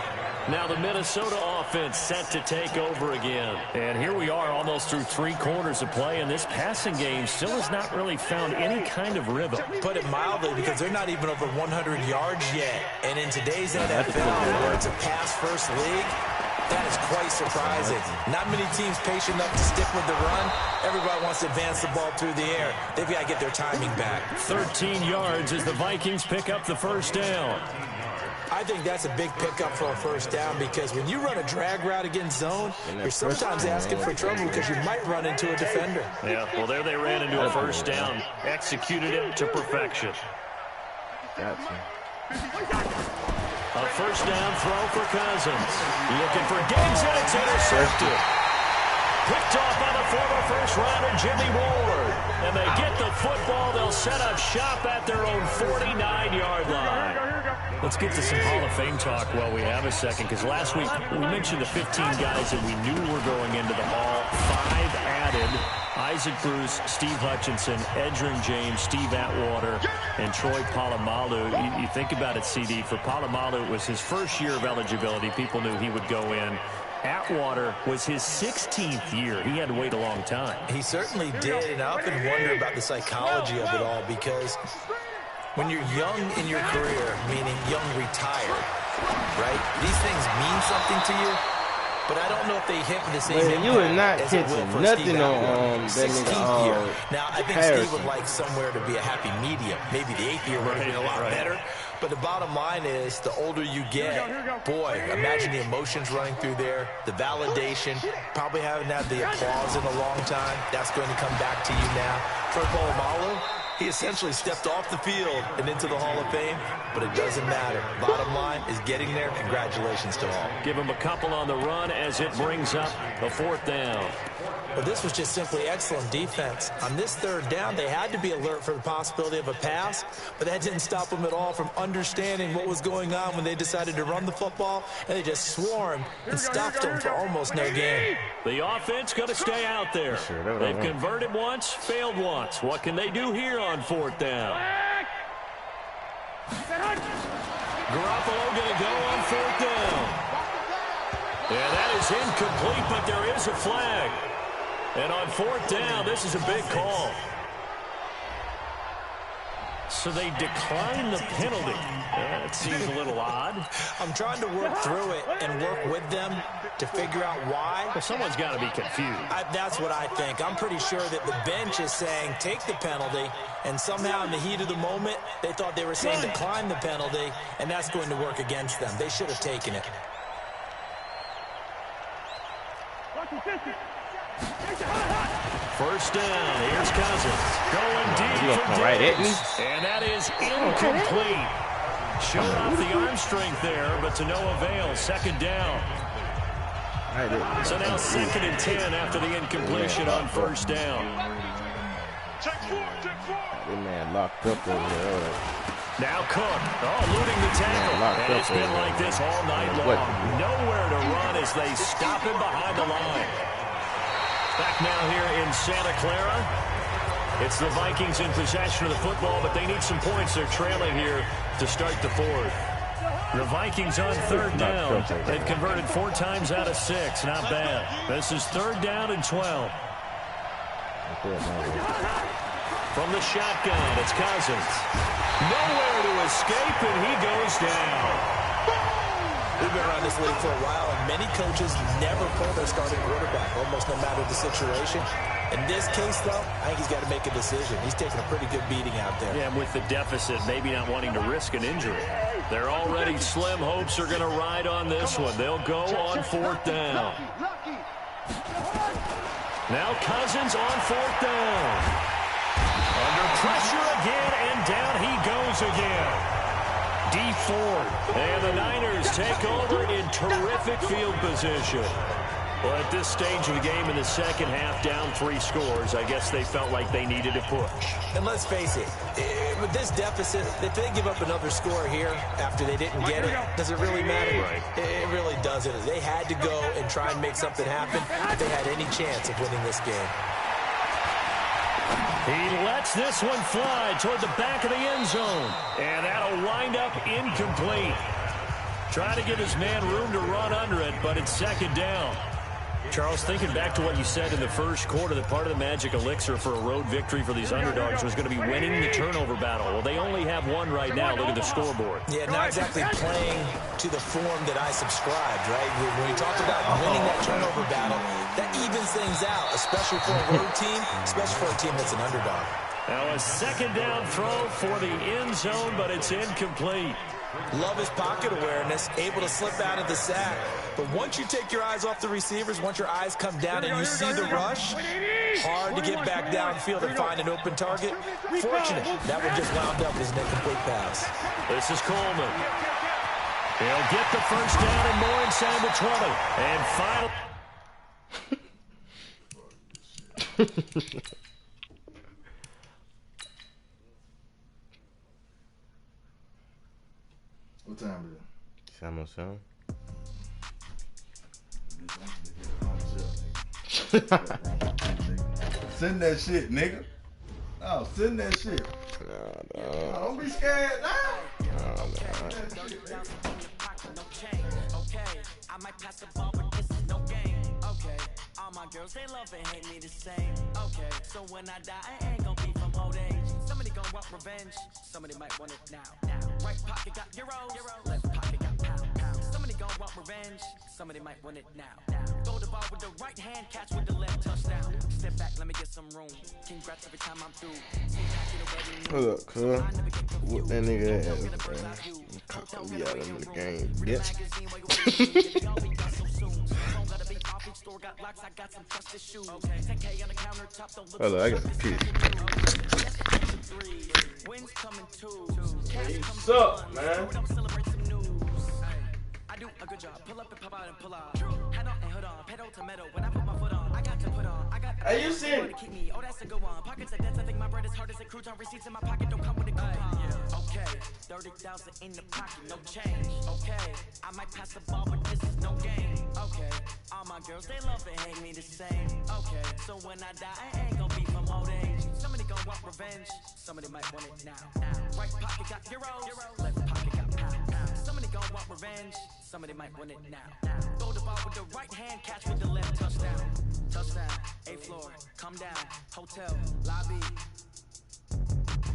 Speaker 4: Now the Minnesota offense set to take over again. And here we are almost through 3 quarters of play, and this passing game still has not really found any kind of rhythm.
Speaker 6: Put it mildly, because they're not even over 100 yards yet. And in today's NFL, where it's a pass-first league, that is quite surprising. Not many teams patient enough to stick with the run. Everybody wants to advance the ball through the air. They've got to get their timing back.
Speaker 4: 13 yards as the Vikings pick up the first down.
Speaker 6: I think that's a big pickup for a first down, because when you run a drag route against zone, you're sometimes asking for trouble because you might run into a defender.
Speaker 4: Yeah, well, there they ran into a first down. Executed it to perfection.
Speaker 2: Gotcha.
Speaker 4: A first down throw for Cousins. Looking for Diggs, and it's intercepted. Picked off by the former first-rounder Jimmy Ward. And they get the football. They'll set up shop at their own 49-yard line. Let's get to some Hall of Fame talk while we have a second, because last week we mentioned the 15 guys that we knew were going into the Hall. 5 added: Isaac Bruce, Steve Hutchinson, Edgerrin James, Steve Atwater, and Troy Polamalu. You think about it, CD, for Polamalu, it was his first year of eligibility. People knew he would go in. Atwater was his 16th year. He had to wait a long time.
Speaker 6: He certainly did, and I often wonder about the psychology of it all, because when you're young in your career, meaning young retired, right, these things mean something to you, but I don't know if they hit the same impact.
Speaker 2: You are not
Speaker 6: as it will
Speaker 2: catching
Speaker 6: for
Speaker 2: nothing
Speaker 6: Steve
Speaker 2: on that
Speaker 6: 16th
Speaker 2: nigga.
Speaker 6: year. Now, I think
Speaker 2: Harrison.
Speaker 6: Steve would like somewhere to be a happy medium. Maybe the 8th year would have been a lot better. But the bottom line is, the older you get, boy, imagine the emotions running through there, the validation, probably haven't had the applause in a long time. That's going to come back to you now. Troy Polamalu, he essentially stepped off the field and into the Hall of Fame, but it doesn't matter. Bottom line is getting there. Congratulations to all.
Speaker 4: Give him a couple on the run as it brings up a 4th down.
Speaker 6: But this was just simply excellent defense. On this 3rd down, they had to be alert for the possibility of a pass, but that didn't stop them at all from understanding what was going on when they decided to run the football, and they just swarmed and stopped them for almost no gain.
Speaker 4: The offense going to stay out there. They've converted once, failed once. What can they do here on 4th down? Garoppolo going to go on 4th down. Yeah, that is incomplete, but there is a flag. And on 4th down, this is a big call. So they decline the penalty. That seems a little odd.
Speaker 6: I'm trying to work through it and work with them to figure out why.
Speaker 4: Well, someone's got to be confused.
Speaker 6: That's what I think. I'm pretty sure that the bench is saying take the penalty, and somehow in the heat of the moment, they thought they were saying decline the penalty, and that's going to work against them. They should have taken it.
Speaker 4: First down, here's Cousins. Going deep for
Speaker 2: right at me.
Speaker 4: And that is incomplete. Showed off the arm strength there, but to no avail. 2nd down. So now 2nd and 10 after the incompletion on 1st down.
Speaker 2: That man locked up over there.
Speaker 4: Now Cook, eluding the tackle. And it's been like this all night long. Nowhere to run as they stop him behind the line. Back now here in Santa Clara. It's the Vikings in possession of the football, but they need some points. They're trailing here to start the 4th. The Vikings on 3rd down. They've converted 4 times out of 6. Not bad. This is 3rd down and 12. From the shotgun, it's Cousins. Nowhere to escape, and he goes down.
Speaker 6: We've been around this league for a while, and many coaches never pull their starting quarterback, almost no matter the situation. In this case, though, I think he's got to make a decision. He's taking a pretty good beating out there.
Speaker 4: Yeah, and with the deficit, maybe not wanting to risk an injury. Their already slim hopes are going to ride on this one. They'll go on 4th down. Now Cousins on 4th down. Under pressure again, and down he goes again. Dee Ford, and the Niners take over in terrific field position. Well, at this stage of the game in the 2nd half, down 3 scores, I guess they felt like they needed a push.
Speaker 6: And let's face it, with this deficit, if they give up another score here after they didn't get it, does it really matter?
Speaker 4: Right.
Speaker 6: It really doesn't. They had to go and try and make something happen if they had any chance of winning this game.
Speaker 4: He lets this one fly toward the back of the end zone. And that'll wind up incomplete. Trying to give his man room to run under it, but it's second down. Charles, thinking back to what you said in the first quarter, that part of the magic elixir for a road victory for these underdogs was going to be winning the turnover battle. Well, they only have one right now. Look at the scoreboard.
Speaker 6: Yeah, not exactly playing to the form that I subscribed, right? When you talk about winning that turnover battle, that evens things out, especially for a road team, especially for a team that's an underdog.
Speaker 4: Now a second down throw for the end zone, but it's incomplete.
Speaker 6: Love his pocket awareness, able to slip out of the sack. But once you take your eyes off the receivers, once your eyes come down and you see the rush, hard to get back downfield and find an open target. Fortunate, that one just wound up as an incomplete pass.
Speaker 4: This is Coleman. He'll get the first down and more inside the 20. And final.
Speaker 1: What time is it?
Speaker 2: 7:07.
Speaker 1: Send that shit, nigga. Oh, send that shit.
Speaker 2: No.
Speaker 1: Don't be scared now.
Speaker 3: Okay, I might pass the ball, but this is no game. Okay, all my girls, they love and hate me the same. Okay, so when I die, I ain't gonna be from old age. Somebody gonna want revenge. Somebody might want it now. Right pocket got euros, left pocket got pound. Somebody gonna want revenge. Somebody might want it now. Throw the ball with the right hand, catch with the left, touchdown. Step back, let me get some room. Congrats every time I'm through.
Speaker 2: Hold up, cuz. Whoop that nigga ass, man. Cock me out of the game, bitch. Hold up, I got to piss.
Speaker 1: What's up, man?
Speaker 3: I do a good job. Pull up and pop out and pull out. Head on and hood on. Pedal to metal. When I put my foot on, I got to put on. I got
Speaker 1: Are you serious?
Speaker 3: to keep me. Oh, that's a good one. Pockets are dense. I think my bread is hard as a crouton. Receipts in my pocket don't come with a coupon. Okay, 30,000 in the pocket, no change. Okay, I might pass the ball, but this is no game. Okay, all my girls, they love and hate me the same. Okay, so when I die, I ain't gonna be from old age. Somebody gonna want revenge. Somebody might want it now. Right pocket got euros, left pocket got pound. Somebody gonna want revenge. Somebody might want it now. Throw the ball with the right hand, catch with the left, touchdown. Touchdown, 8th floor, come down, hotel, lobby.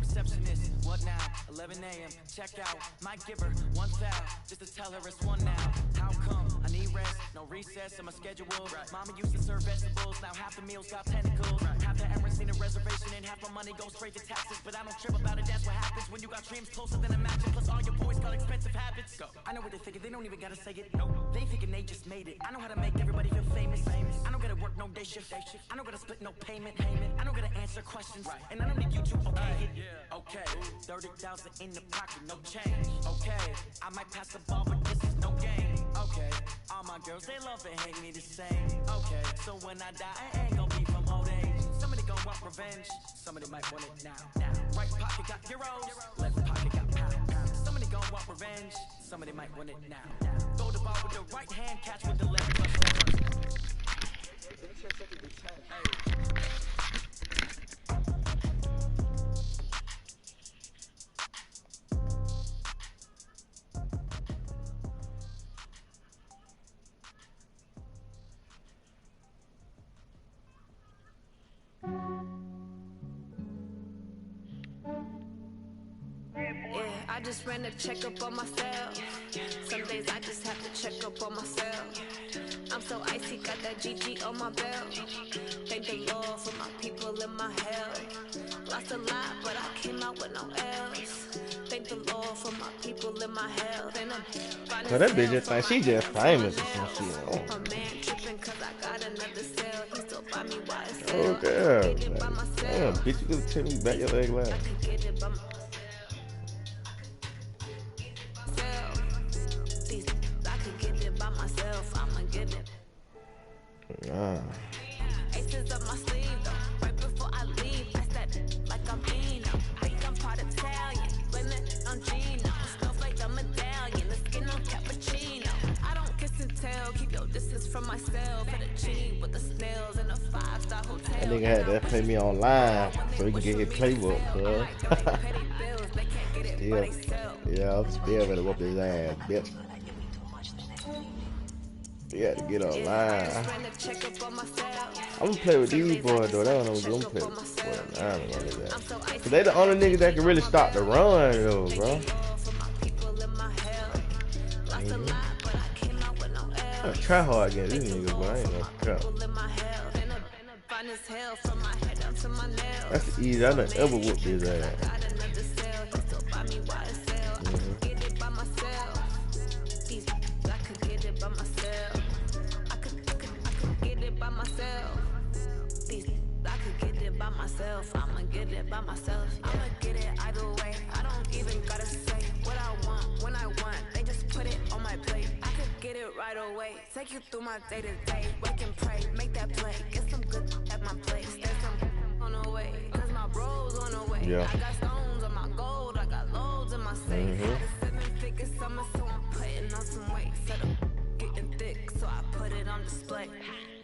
Speaker 3: Receptionist, what now? 11 a.m. Check out. Might give her one foul just to tell her it's one now. How come? I need rest, no recess in my schedule. Mama used to serve vegetables, now half the meals got tentacles. Half the errands need a reservation and half my money goes straight to taxes. But I don't trip about it, that's what happens when you got dreams closer than a match. Plus all your boys got expensive habits. Go. I know what they thinking, they don't even gotta say it. No, they thinking they just made it. I know how to make everybody feel famous. I don't gotta work no day shift. I don't gotta split no payment. I don't gotta answer questions. And I don't need you to okay it. Okay, 30,000 in the pocket, no change. Okay, I might pass the ball, but this is no game. Okay, all my girls, they love and hate me the same. Okay, so when I die, I ain't gonna be from old age. Somebody gonna want revenge. Somebody might want it now. Right pocket got euros, left pocket got pound. Somebody gonna want revenge. Somebody might want it now. Throw the ball with the right hand, catch with the left.
Speaker 9: I just ran a checkup on myself. Some days I just have to check up on myself. I'm so icy, got that GG on my belt. Thank the Lord for my people in my health. Lost a lot, but I came out with no else. Thank the Lord for my people in my health. And I'm
Speaker 2: Well, that bitch just think she just famous or some shit. Oh.
Speaker 9: my man tripping cause I got another cell. He still buy me YSL.
Speaker 2: Oh, girl. Damn, bitch, you could tell me back your leg last.
Speaker 9: I could get it by myself. I could get it by myself. I'ma get it. Aces up my sleeve though. Right before I leave, I said like I'm Dino. I think I'm part Italian. Blame it on Gino. Snowflake the medallion. The skin on cappuccino. I don't kiss and tell. Keep your distance from myself. Fettuccine with the snails in a 5-star hotel.
Speaker 2: That nigga had to play me online so he can get his playbook, cuz. Yeah, I'm still gonna whoop his ass, bitch. You got to get online. I'm gonna play with these boys though. That's what I'm gonna play with 49ers. Cause they the only niggas that can really stop the run though, bro. I try hard against these niggas, but I ain't gonna cut. That's easy. I done ever whooped his ass.
Speaker 9: I'ma get it by myself. I'ma get it either way. I don't even gotta say what I want when I want. They just put it on my plate. I could get it right away. Take you through my day to day. Wake and pray, make that play. Get some good at my place. There's some on the way. Cause my bros on the way.
Speaker 2: Yeah.
Speaker 9: I got stones on my gold. I got loads in my safe. Had a 7-figure summer, so I'm putting on some weight. Set up getting thick, so I put it on display.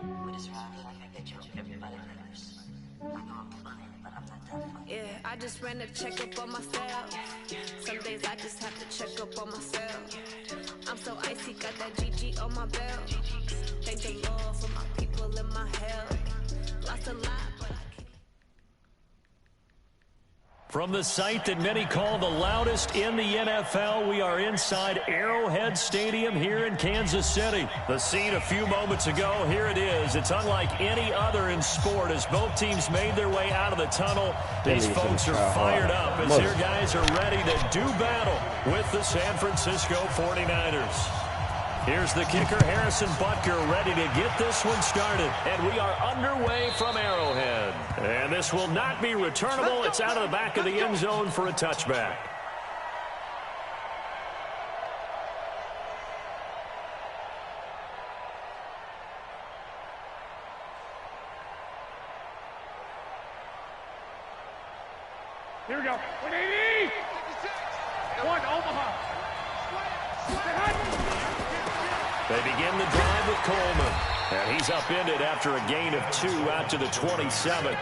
Speaker 9: What is wrong? I get you everybody nervous. Yeah, I just ran a checkup on myself. Some days I just have to check up on myself. I'm so icy, got that GG on my belt. Thank the Lord for my people in my health. Lost a lot, but I can't.
Speaker 4: From the site that many call the loudest in the NFL, we are inside Arrowhead Stadium here in Kansas City. The scene a few moments ago, here it is. It's unlike any other in sport as both teams made their way out of the tunnel. These folks are fired up as their guys are ready to do battle with the San Francisco 49ers. Here's the kicker, Harrison Butker, ready to get this one started. And we are underway from Arrowhead. And this will not be returnable. It's out of the back of the end zone for a touchback.
Speaker 7: Here we go. 180! One, Omaha.
Speaker 4: They begin the drive with Coleman. And he's upended after a gain of 2 out to the 27.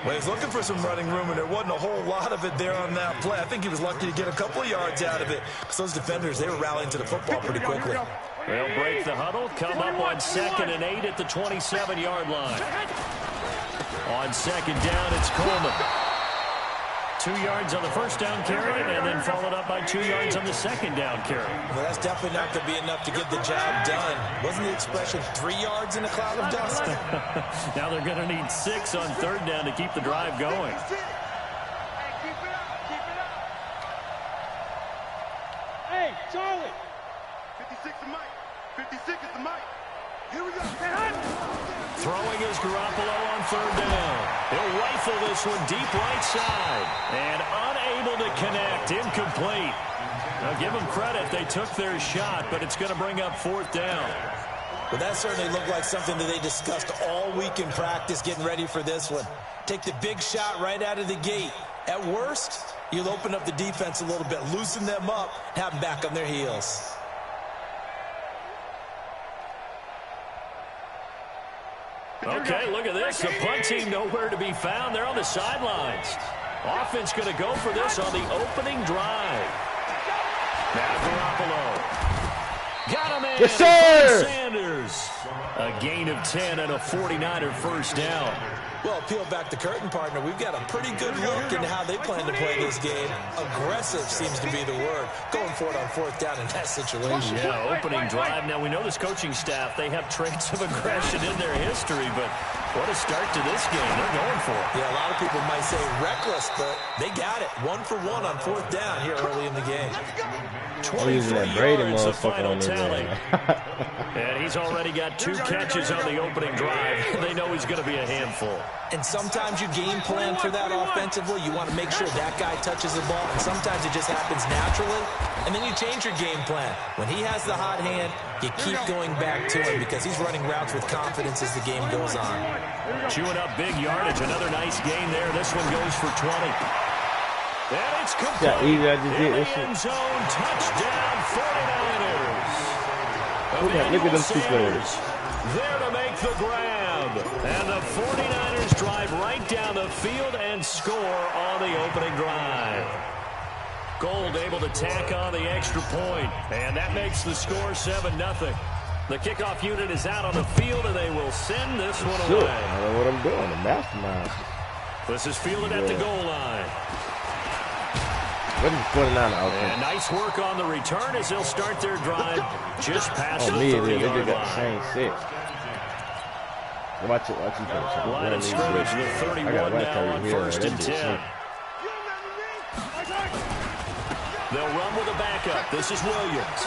Speaker 6: Well, he's looking for some running room, and there wasn't a whole lot of it there on that play. I think he was lucky to get a couple of yards out of it because those defenders, they were rallying to the football pretty quickly.
Speaker 4: They'll break the huddle, come up on 2nd and 8 at the 27-yard line. On 2nd down, it's Coleman. 2 yards on the first down carry, and then followed up by 2 yards on the second down carry.
Speaker 6: Well, that's definitely not going to be enough to get the job done. Wasn't the expression 3 yards in a cloud of dust?
Speaker 4: Now they're going to need 6 on 3rd down to keep the drive going.
Speaker 7: Hey, Charlie.
Speaker 8: 56 is Mike. 56 is the Mike. Here we go.
Speaker 4: Throwing is Garoppolo on 3rd down. He'll rifle this one deep right side. And unable to connect. Incomplete. Now give them credit. They took their shot, but it's going to bring up 4th down.
Speaker 6: Well, that certainly looked like something that they discussed all week in practice getting ready for this one. Take the big shot right out of the gate. At worst, you'll open up the defense a little bit, loosen them up, have them back on their heels.
Speaker 4: Okay, look at this. The punt team nowhere to be found. They're on the sidelines. Offense going to go for this on the opening drive. Now Garoppolo. Got him in.
Speaker 2: Yes, sir.
Speaker 4: Sanders. A gain of 10 and a 49er first down.
Speaker 6: Well, peel back the curtain, partner. We've got a pretty good look into how they plan to play this game. Aggressive seems to be the word. Going for it on 4th down in that situation.
Speaker 4: Yeah, opening drive. Now, we know this coaching staff, they have traits of aggression in their history, but what a start to this game. They're going for it.
Speaker 6: Yeah, a lot of people might say reckless, but they got it. 1 for 1 on 4th down here early in the game.
Speaker 4: 23 yards of final tally. And he's already got 2 catches on the opening drive. They know he's going to be a handful.
Speaker 6: And sometimes you game plan for that offensively. You want to make sure that guy touches the ball. And sometimes it just happens naturally. And then you change your game plan. When he has the hot hand, you keep going back to him because he's running routes with confidence as the game goes on.
Speaker 4: Chewing up big yardage. Another nice gain there. This one goes for 20. And it's complete.
Speaker 2: Yeah, easy. I just did this
Speaker 4: End
Speaker 2: shit.
Speaker 4: zone touchdown 49ers.
Speaker 2: Look at them 2 players.
Speaker 4: There to make the grab. And the 49ers drive right down the field and score on the opening drive. Gold able to tack on the extra point, and that makes the score 7-0. The kickoff unit is out on the field, and they will send this one away.
Speaker 2: I know what I'm doing. The mastermind.
Speaker 4: This is fielded at the goal line.
Speaker 2: What is 49 out there?
Speaker 4: And nice work on the return as they'll start their drive just past the 30-yard
Speaker 2: They just got the
Speaker 4: line.
Speaker 2: same set. Watch it.
Speaker 4: Line of scrimmage with 31 now on 1st and 10. They'll run with a backup. This is Williams.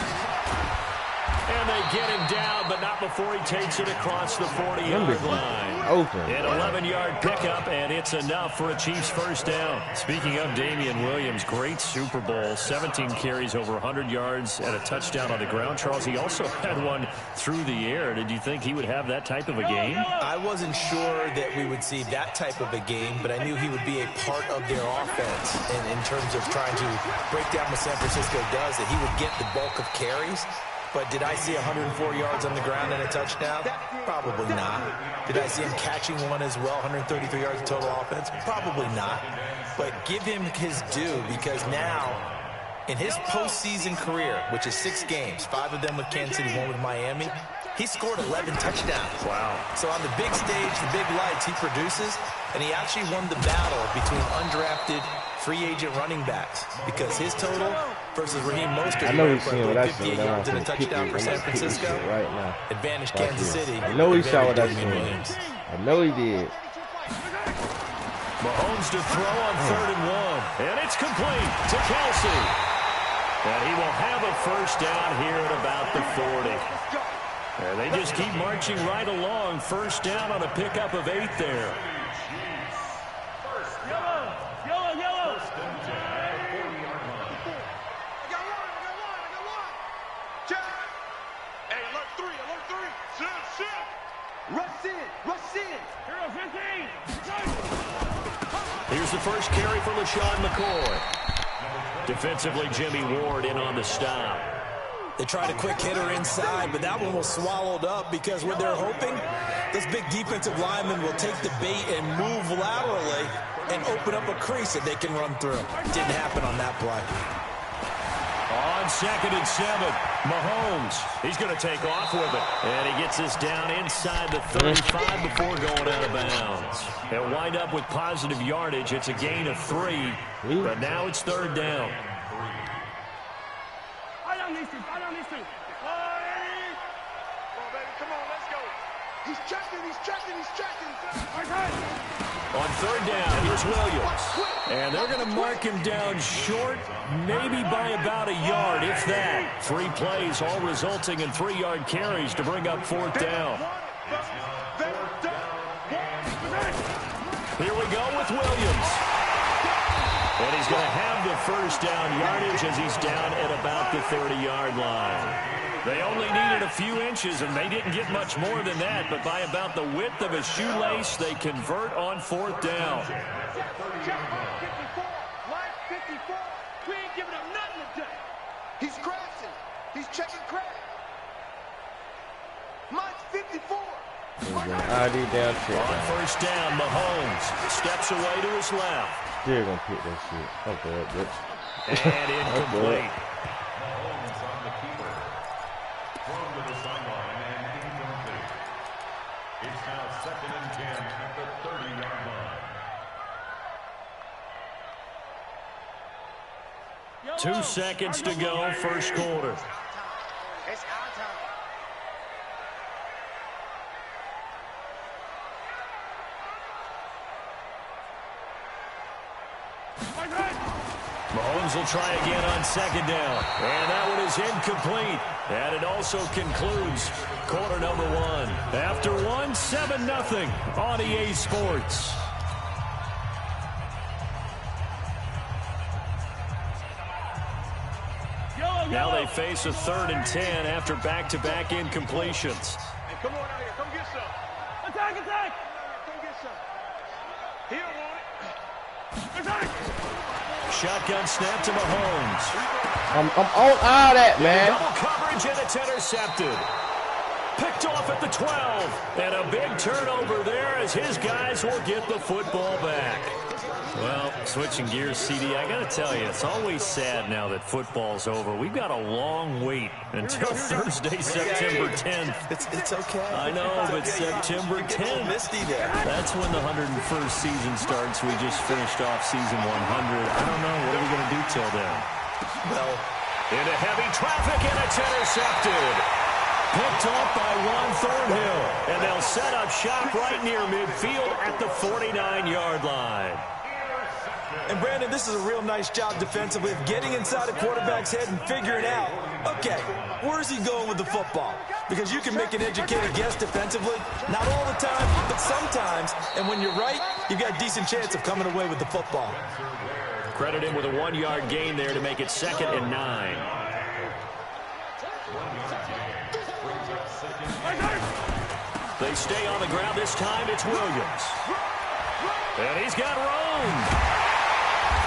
Speaker 4: And they get him down, but not before he takes it across the 40-yard line.
Speaker 2: Open.
Speaker 4: An 11-yard pickup, and it's enough for a Chiefs first down. Speaking of Damian Williams, great Super Bowl. 17 carries, over 100 yards, and a touchdown on the ground. Charles, he also had one through the air. Did you think he would have that type of a game?
Speaker 6: I wasn't sure that we would see that type of a game, but I knew he would be a part of their offense in terms of trying to break down what San Francisco does, that he would get the bulk of carries. But did I see 104 yards on the ground and a touchdown? Probably not. Did I see him catching one as well, 133 yards of total offense? Probably not. But give him his due, because now, in his postseason career, which is 6 games, 5 of them with Kansas City, 1 with Miami, he scored 11 touchdowns.
Speaker 4: Wow.
Speaker 6: So on the big stage, the big lights, he produces, and he actually won the battle between undrafted free agent running backs, because his total versus Raheem Mostert,
Speaker 2: I know he's seeing what I
Speaker 6: 58 yards and a touchdown for San Francisco,
Speaker 2: right now.
Speaker 6: advantage Kansas City.
Speaker 2: I know he saw what I
Speaker 6: Damian Williams.
Speaker 2: I know he did.
Speaker 4: Mahomes to throw on 3rd and 1. And it's complete to Kelsey. And he will have a first down here at about the 40. And they just keep marching right along. First down on a pickup of 8 there. Here's the first carry for LaShawn McCoy. Defensively, Jimmy Ward in on the stop.
Speaker 6: They tried a quick hitter inside, but that one was swallowed up, because what they're hoping, this big defensive lineman will take the bait and move laterally and open up a crease that they can run through. Didn't happen on that play.
Speaker 4: On 2nd and 7, Mahomes. He's going to take off with it. And he gets this down inside the 35 before going out of bounds. They'll wind up with positive yardage. It's a gain of 3, but now it's 3rd down.
Speaker 7: I don't need to. Come on, baby. Come on, let's go. He's checking.
Speaker 4: On 3rd down, here's Williams. And they're going to mark him down short, maybe by about a yard, if that. 3 plays, all resulting in 3-yard carries to bring up 4th down. Here we go with Williams. And he's going to have the first down yardage as he's down at about the 30-yard line. They only needed a few inches, and they didn't get much more than that, but by about the width of a shoelace, they convert on 4th down.
Speaker 7: We ain't giving up nothing today.
Speaker 8: He's crashing. He's checking crack. Mine's 54.
Speaker 2: ID down check.
Speaker 4: On 1st down, Mahomes steps away to his left.
Speaker 2: Still gonna pick that shit. Okay, bitch.
Speaker 4: And incomplete.
Speaker 10: It's now 2nd and 10 at the 30-yard line.
Speaker 4: 2 seconds to go, first quarter.
Speaker 7: It's our time.
Speaker 4: Mahomes will try again on 2nd down. And that one is incomplete. And it also concludes quarter number 1. After 1, 7-0 on EA Sports. Now they face a 3rd and 10 after back-to-back incompletions.
Speaker 7: Hey, come on out here. Come get some. Attack! Come get some. He don't want it. Attack!
Speaker 4: Shotgun snap to Mahomes.
Speaker 2: I'm on all that, man.
Speaker 4: Double coverage, and it's intercepted. Picked off at the 12. And a big turnover there as his guys will get the football back. Well, switching gears, CD, I got to tell you, it's always sad now that football's over. We've got a long wait until Thursday, September 10th.
Speaker 6: It's okay.
Speaker 4: I know, but September 10th.
Speaker 6: Misty there.
Speaker 4: That's when the 101st season starts. We just finished off season 100. I don't know. What are we going to do till then?
Speaker 6: Well,
Speaker 4: into heavy traffic, and it's intercepted. Picked off by Juan Thornhill. And they'll set up shop right near midfield at the 49-yard line.
Speaker 6: And, Brandon, this is a real nice job defensively of getting inside a quarterback's head and figuring out, okay, where's he going with the football? Because you can make an educated guess defensively. Not all the time, but sometimes. And when you're right, you've got a decent chance of coming away with the football.
Speaker 4: Credit him with a 1-yard gain there to make it 2nd and 9. They stay on the ground. This time it's Williams. And he's got room.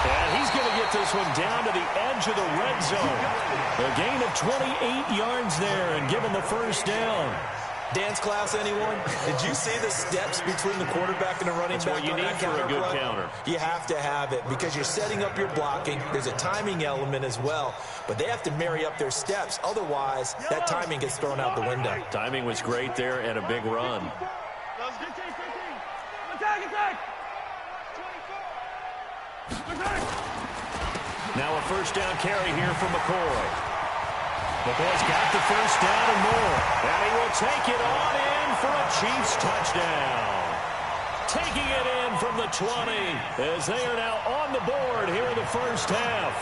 Speaker 4: And he's going to get this one down to the edge of the red zone. A gain of 28 yards there and give him the first down.
Speaker 6: Dance class, anyone? Did you see the steps between the quarterback and the running back?
Speaker 4: That's what you need for a good counter.
Speaker 6: You have to have it because you're setting up your blocking. There's a timing element as well, but they have to marry up their steps. Otherwise, that timing gets thrown out the window.
Speaker 4: Timing was great there and a big run. Now a first down carry here from McCoy. McCoy's got the first down and more. And he will take it on in for a Chiefs touchdown. Taking it in from the 20 as they are now on the board here in the first half.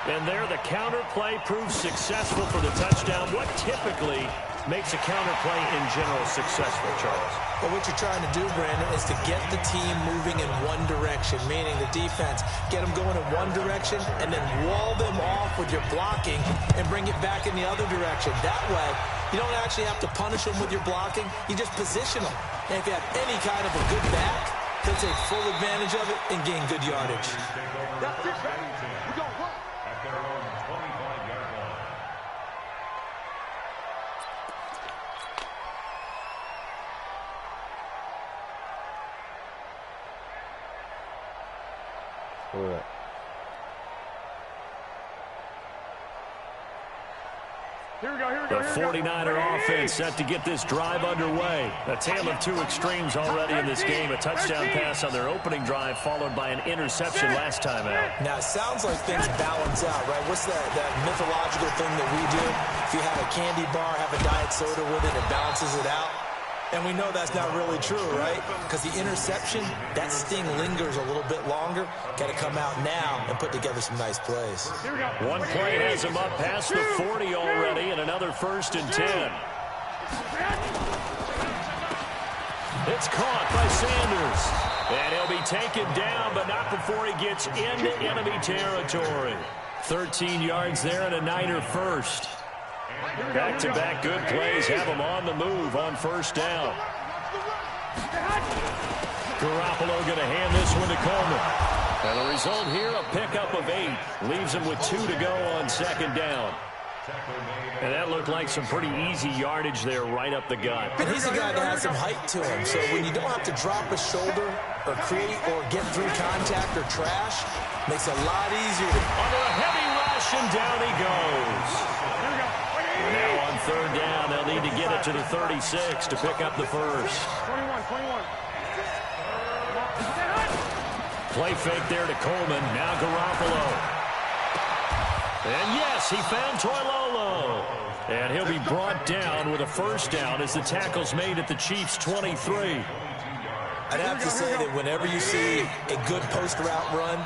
Speaker 4: And there the counter play proves successful for the touchdown. What typically makes a counter play in general successful, Charles?
Speaker 6: Well, what you're trying to do, Brandon, is to get the team moving in one direction, meaning the defense, get them going in one direction and then wall them off with your blocking and bring it back in the other direction. That way, you don't actually have to punish them with your blocking. You just position them. And if you have any kind of a good back, they'll take full advantage of it and gain good yardage.
Speaker 8: That's it, baby. We're going to work.
Speaker 10: At their own 25-yard line.
Speaker 2: What?
Speaker 7: Here we go, here we
Speaker 4: The
Speaker 7: go.
Speaker 4: 49er offense set to get this drive underway. A tale of two extremes already in this game. A touchdown pass on their opening drive followed by an interception last time out.
Speaker 6: Now, it sounds like things balance out, right? What's that mythological thing that we do? If you have a candy bar, have a diet soda with it, it balances it out. And we know that's not really true, right? Because the interception, that sting lingers a little bit longer. Got to come out now and put together some nice plays.
Speaker 4: One play has him up past the 40 already, and another 1st and 10. It's caught by Sanders. And he'll be taken down, but not before he gets into enemy territory. 13 yards there and a Niner first. Back-to-back good plays have him on the move on first down. Garoppolo going to hand this one to Coleman. And the result here, a pickup of 8. Leaves him with 2 to go on 2nd down. And that looked like some pretty easy yardage there right up the gut.
Speaker 6: And he's a guy that has some height to him. So when you don't have to drop a shoulder or create or get through contact or trash, makes it a lot easier to...
Speaker 4: Under a heavy rush, and down he goes. Now on 3rd down, they'll need to get it to the 36 to pick up the first.
Speaker 7: 21.
Speaker 4: Play fake there to Coleman. Now Garoppolo. And yes, he found Toilolo. And he'll be brought down with a first down as the tackle's made at the Chiefs' 23.
Speaker 6: I'd have to say that whenever you see a good post route run,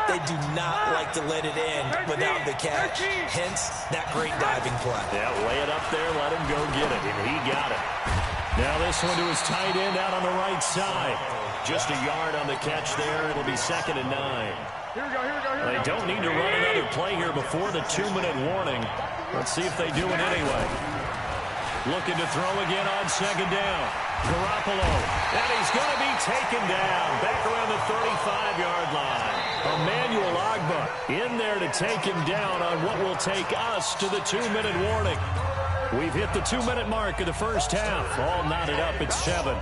Speaker 6: they do not like to let it end without the catch. Hence, that great diving play.
Speaker 4: Yeah, lay it up there, let him go get it, and he got it. Now this one to his tight end out on the right side. Just a yard on the catch there. It'll be 2nd and 9.
Speaker 7: Here we go.
Speaker 4: They don't need to run another play here before the 2-minute warning. Let's see if they do it anyway. Looking to throw again on 2nd down. Garoppolo, and he's going to be taken down back around the 35-yard line. Emmanuel Ogbah in there to take him down on what will take us to the 2-minute warning. We've hit the 2-minute mark of the first half. All knotted up at 7.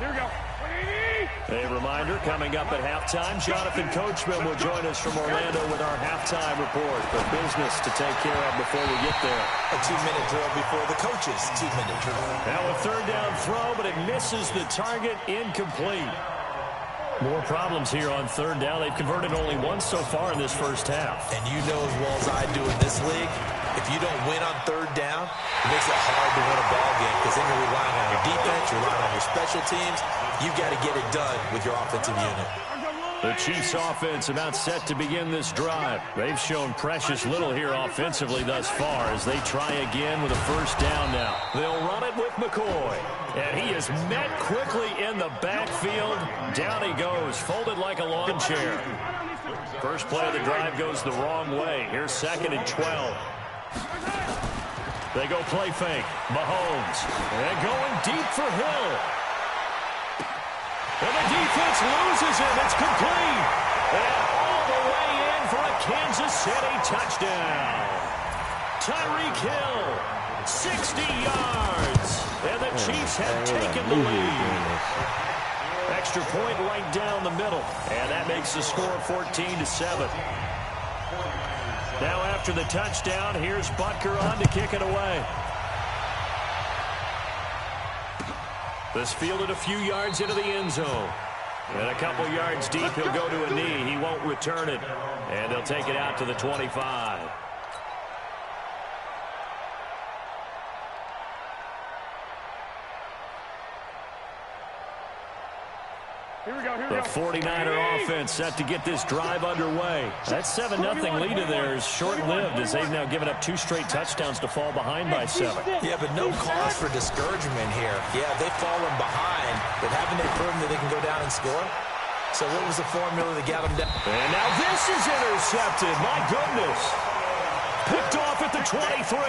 Speaker 7: Here we go.
Speaker 4: A reminder, coming up at halftime, Jonathan Coachman will join us from Orlando with our halftime report. The business to take care of before we get there.
Speaker 6: A 2-minute drill before the coaches' 2-minute drill.
Speaker 4: Now a third down throw, but it misses the target, incomplete. More problems here on third down. They've converted only once so far in this first half.
Speaker 6: And you know as well as I do in this league, if you don't win on third down, it makes it hard to win a ball game because then you're relying on your defense, you're relying on your special teams. You've got to get it done with your offensive unit.
Speaker 4: The Chiefs offense about set to begin this drive. They've shown precious little here offensively thus far as they try again with a first down now. They'll run it with McCoy. And he is met quickly in the backfield. Down he goes, folded like a lawn chair. First play of the drive goes the wrong way. Here's 2nd and 12. They go play fake. Mahomes. And going deep for Hill. And the defense loses him. It's complete. And all the way in for a Kansas City touchdown. Tyreek Hill, 60 yards. And the Chiefs have taken the lead. Extra point right down the middle. And that makes the score 14-7. Now after the touchdown, here's Butker on to kick it away. This fielded a few yards into the end zone. And a couple yards deep, he'll go to a knee. He won't return it. And they'll take it out to the 25. The 49er offense set to get this drive underway. That 7-0 lead of theirs short-lived as they've now given up 2 straight touchdowns to fall behind by 7.
Speaker 6: Yeah, but no cause for discouragement here. Yeah, they've fallen behind, but haven't they proven that they can go down and score? So what was the formula that got them down?
Speaker 4: And now this is intercepted. My goodness. Picked off at the 23.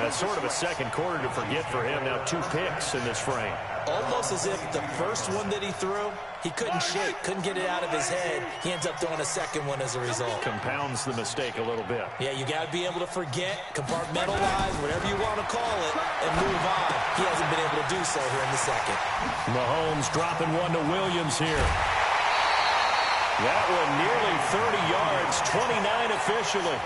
Speaker 4: That's sort of a second quarter to forget for him. Now 2 picks in this frame.
Speaker 6: Almost as if the first one that he threw, he couldn't shake, couldn't get it out of his head. He ends up throwing a second one as a result.
Speaker 4: Compounds the mistake a little bit.
Speaker 6: Yeah, you got to be able to forget, compartmentalize, whatever you want to call it, and move on. He hasn't been able to do so here in the second.
Speaker 4: Mahomes dropping one to Williams here. That one nearly 30 yards, 29 officially.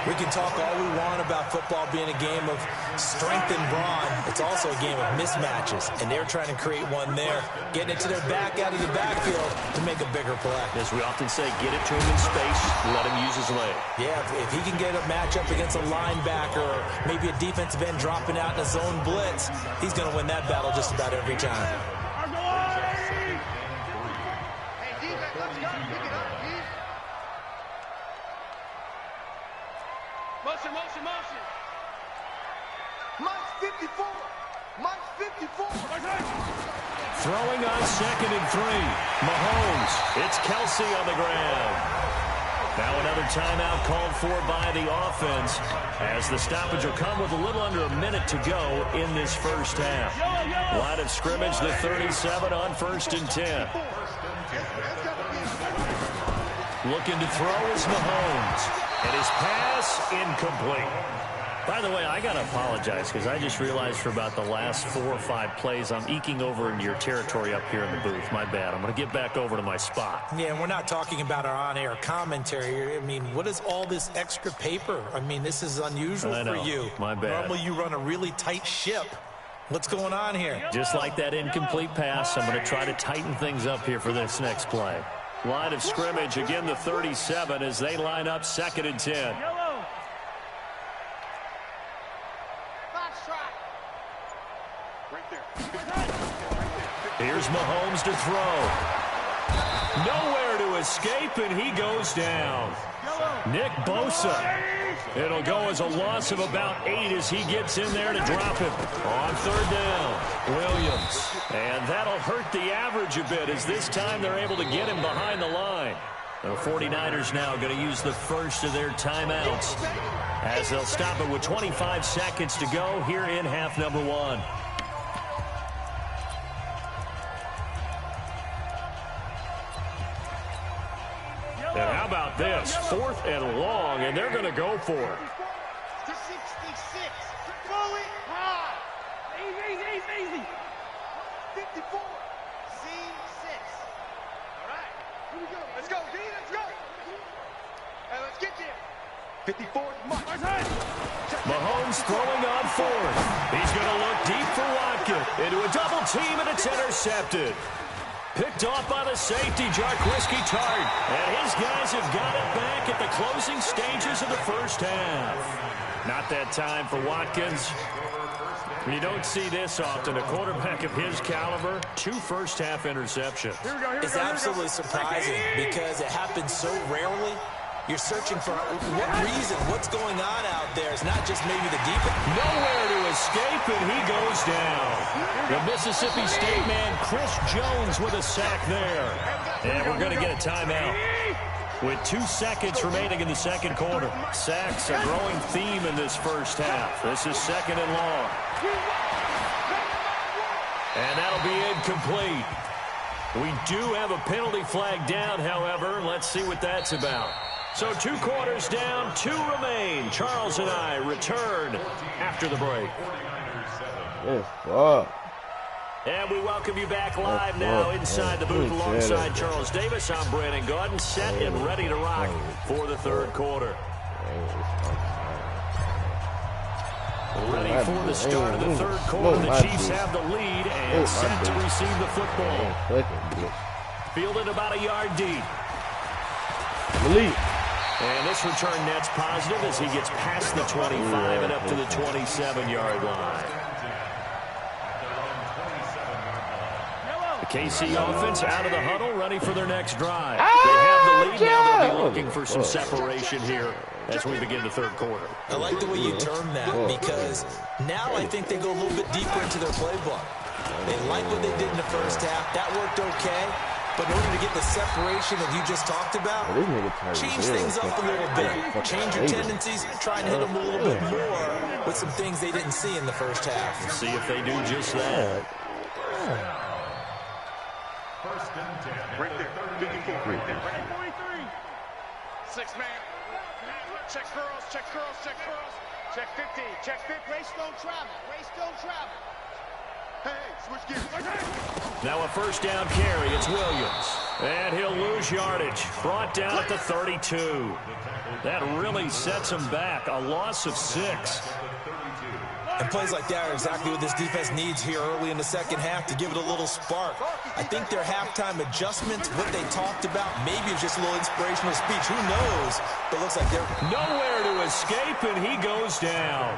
Speaker 6: We can talk all we want about football being a game of strength and brawn. It's also a game of mismatches, and they're trying to create one there, getting it to their back out of the backfield to make a bigger play.
Speaker 4: As we often say, get it to him in space, let him use his leg.
Speaker 6: Yeah, if he can get a matchup against a linebacker or maybe a defensive end dropping out in a zone blitz, he's going to win that battle just about every time.
Speaker 7: Motion, motion, motion.
Speaker 8: Mike's 54. Mike's 54.
Speaker 4: Throwing on 2nd and 3. Mahomes. It's Kelsey on the ground. Now another timeout called for by the offense as the stoppage will come with a little under a minute to go in this first half. Line of scrimmage, the 37 on 1st and 10. Looking to throw is Mahomes. And his pass incomplete. By the way, I got to apologize because I just realized for about the last 4 or 5 plays I'm eking over into your territory up here in the booth. My bad. I'm going to get back over to my spot.
Speaker 6: Yeah, we're not talking about our on-air commentary. I mean, what is all this extra paper? I mean, this is unusual for you.
Speaker 4: My bad.
Speaker 6: Normally you run a really tight ship. What's going on here?
Speaker 4: Just like that incomplete pass, I'm going to try to tighten things up here for this next play. Line of scrimmage, again the 37 as they line up 2nd and 10. Here's Mahomes to throw. Nowhere to escape, and he goes down. Nick Bosa. It'll go as a loss of about 8 as he gets in there to drop him. On 3rd down, Williams. And that'll hurt the average a bit as this time they're able to get him behind the line. The 49ers now going to use the first of their timeouts as they'll stop it with 25 seconds to go here in half number 1. And how about this? 4th and long, and they're going to go for it.
Speaker 7: To 66. Throw it high. Easy, easy, easy.
Speaker 8: 54. Scene 6. All right. Here we go. Let's go, D. Let's go. Hey, let's get there. 54 is Mike.
Speaker 5: Mahomes throwing on fourth. He's going to look deep for Watkins. Into a double team, and it's intercepted. Picked off by the safety, Jarquiski Tart. And his guys have got it back at the closing stages of the first half. Not that time for Watkins. You don't see this often. A quarterback of his caliber, 2 first-half interceptions.
Speaker 6: It's absolutely surprising because it happens so rarely. You're searching for what reason, what's going on out there. It's not just maybe the defense.
Speaker 5: Nowhere to escape, and he goes down. The Mississippi State man, Chris Jones, with a sack there. And we're going to get a timeout. With 2 seconds remaining in the second quarter. Sacks a growing theme in this first half. This is 2nd and long. And that'll be incomplete. We do have a penalty flag down, however. Let's see what that's about. So 2 quarters down, 2 remain. Charles and I return after the break. And we welcome you back live now inside the booth alongside Charles Davis. I'm Brandon Gaudin, set and ready to rock for the third quarter. Ready for the start of the third quarter. The Chiefs have the lead and set to receive the football. Fielded about a yard deep. And this return net's positive as he gets past the 25 and up to the 27-yard line. The KC offense out of the huddle, ready for their next drive. They have the lead now. They'll be looking for some separation here as we begin the third quarter.
Speaker 6: I like the way you term that because now I think they go a little bit deeper into their playbook. They like what they did in the first half. That worked okay. But in order to get the separation that you just talked about, change things up a little bit. Change your tendencies, try and hit them a little bit more with some things they didn't see in the first half.
Speaker 5: We'll see if they do just that.
Speaker 8: First and 10. Right there. 54. Right there. 43. 6 man. Check girls. Check girls. Check girls. Check 50. Check 50. Race don't travel. Race don't travel. Hey, switch gears.
Speaker 5: Now a first down carry. It's Williams. And he'll lose yardage. Brought down at the 32. That really sets him back. A loss of 6.
Speaker 6: And plays like that are exactly what this defense needs here early in the second half to give it a little spark. I think their halftime adjustments, what they talked about, maybe it's just a little inspirational speech. Who knows? But it looks like they're
Speaker 5: nowhere to escape, and he goes down.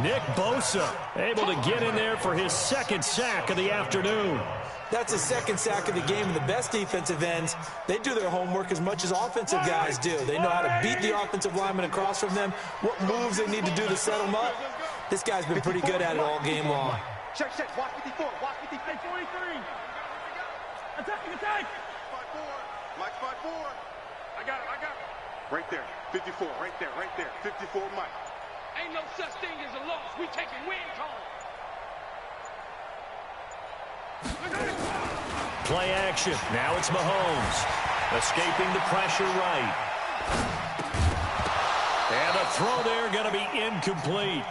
Speaker 5: Nick Bosa able to get in there for his 2nd sack of the afternoon.
Speaker 6: That's a 2nd sack of the game, and the best defensive ends, they do their homework as much as offensive guys do. They know how to beat the offensive lineman across from them, what moves they need to do to set them up. This guy's been pretty good at it all game long.
Speaker 8: Check. Watch 54. Watch 53. 43. Attack. 5-4. Mike's 5-4. I got it. Right there. 54. Right there. 54, Mike.
Speaker 7: Ain't no such thing as a loss. We taking win calls.
Speaker 5: Play action. Now it's Mahomes. Escaping the pressure right. And a throw there going to be incomplete.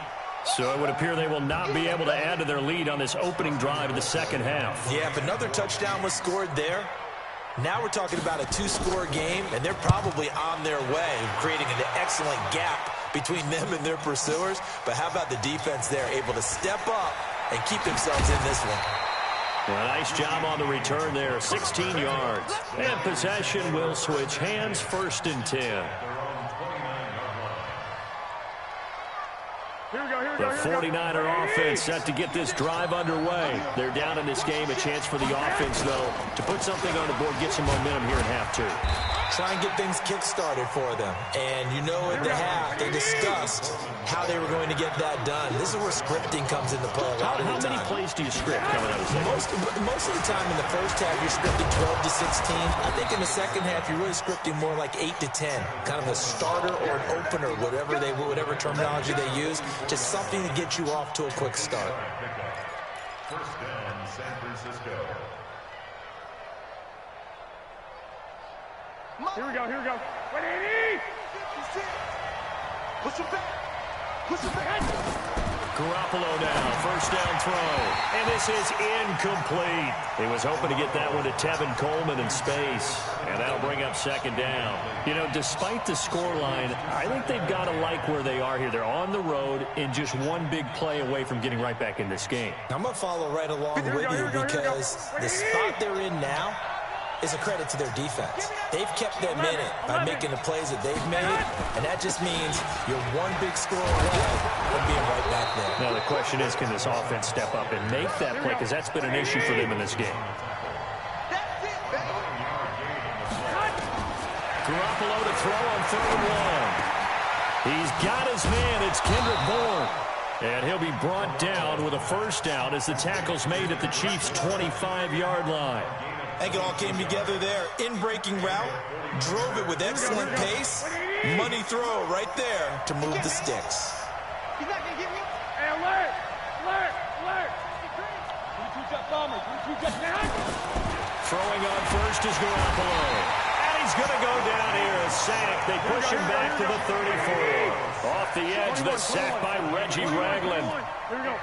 Speaker 5: So it would appear they will not be able to add to their lead on this opening drive of the second half.
Speaker 6: Yeah, if another touchdown was scored there, now we're talking about a 2-score game, and they're probably on their way, creating an excellent gap between them and their pursuers. But how about the defense there, able to step up and keep themselves in this one?
Speaker 5: Well, nice job on the return there, 16 yards. And possession will switch hands, 1st and 10. The 49er offense set to get this drive underway. They're down in this game. A chance for the offense, though, to put something on the board, get some momentum here in half 2.
Speaker 6: Try and get things kick-started for them. And you know at the half, they discussed how they were going to get that done. This is where scripting comes into play a lot of the time.
Speaker 5: How many plays do you script coming out of this?
Speaker 6: Most of the time in the first half, you're scripting 12 to 16. I think in the second half, you're really scripting more like 8 to 10. Kind of a starter or an opener, whatever terminology they use. Just something to get you off to a quick start.
Speaker 10: First down, San Francisco.
Speaker 7: Here we go. Ready?
Speaker 8: Push him back.
Speaker 4: Garoppolo now, first down throw. And this is incomplete. He was hoping to get that one to Tevin Coleman in space. And that'll bring up second down. You know, despite the scoreline, I think they've got to like where they are here. They're on the road and just one big play away from getting right back in this game.
Speaker 6: I'm going to follow right along with you because the spot they're in now is a credit to their defense. They've kept them in it by making the plays that they've made, and that just means you're one big score away from being right back there.
Speaker 4: Now the question is, can this offense step up and make that play? Because that's been an issue for them in this game. Garoppolo to throw on 3rd and 1. He's got his man. It's Kendrick Bourne. And he'll be brought down with a first down as the tackle's made at the Chiefs' 25-yard line.
Speaker 6: I think it all came together there. In-breaking route, drove it with excellent pace. Money throw right there to move the sticks.
Speaker 7: He's not going to get me. Hey, alert! Alert! Alert! 22-jet bomber. 22-jet now.
Speaker 4: Throwing on first is Garoppolo. And he's going to go down here. A sack. They push him back to the 34. Off the edge, the sack by Reggie Ragland.
Speaker 7: Here we go.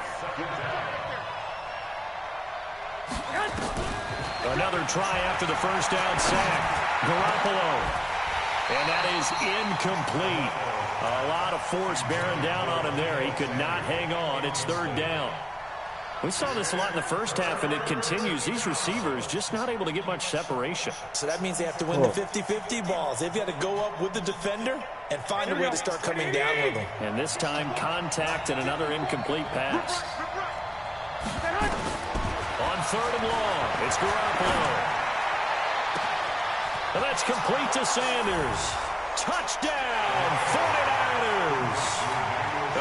Speaker 4: Another try after the first down sack. Garoppolo. And that is incomplete. A lot of force bearing down on him there. He could not hang on. It's 3rd down. We saw this a lot in the first half, and it continues. These receivers just not able to get much separation.
Speaker 6: So that means they have to win the 50-50 balls. They've got to go up with the defender and find a way to start coming down with them.
Speaker 4: And this time, contact and another incomplete pass. On 3rd and long, it's Garoppolo. And that's complete to Sanders. Touchdown, 49ers.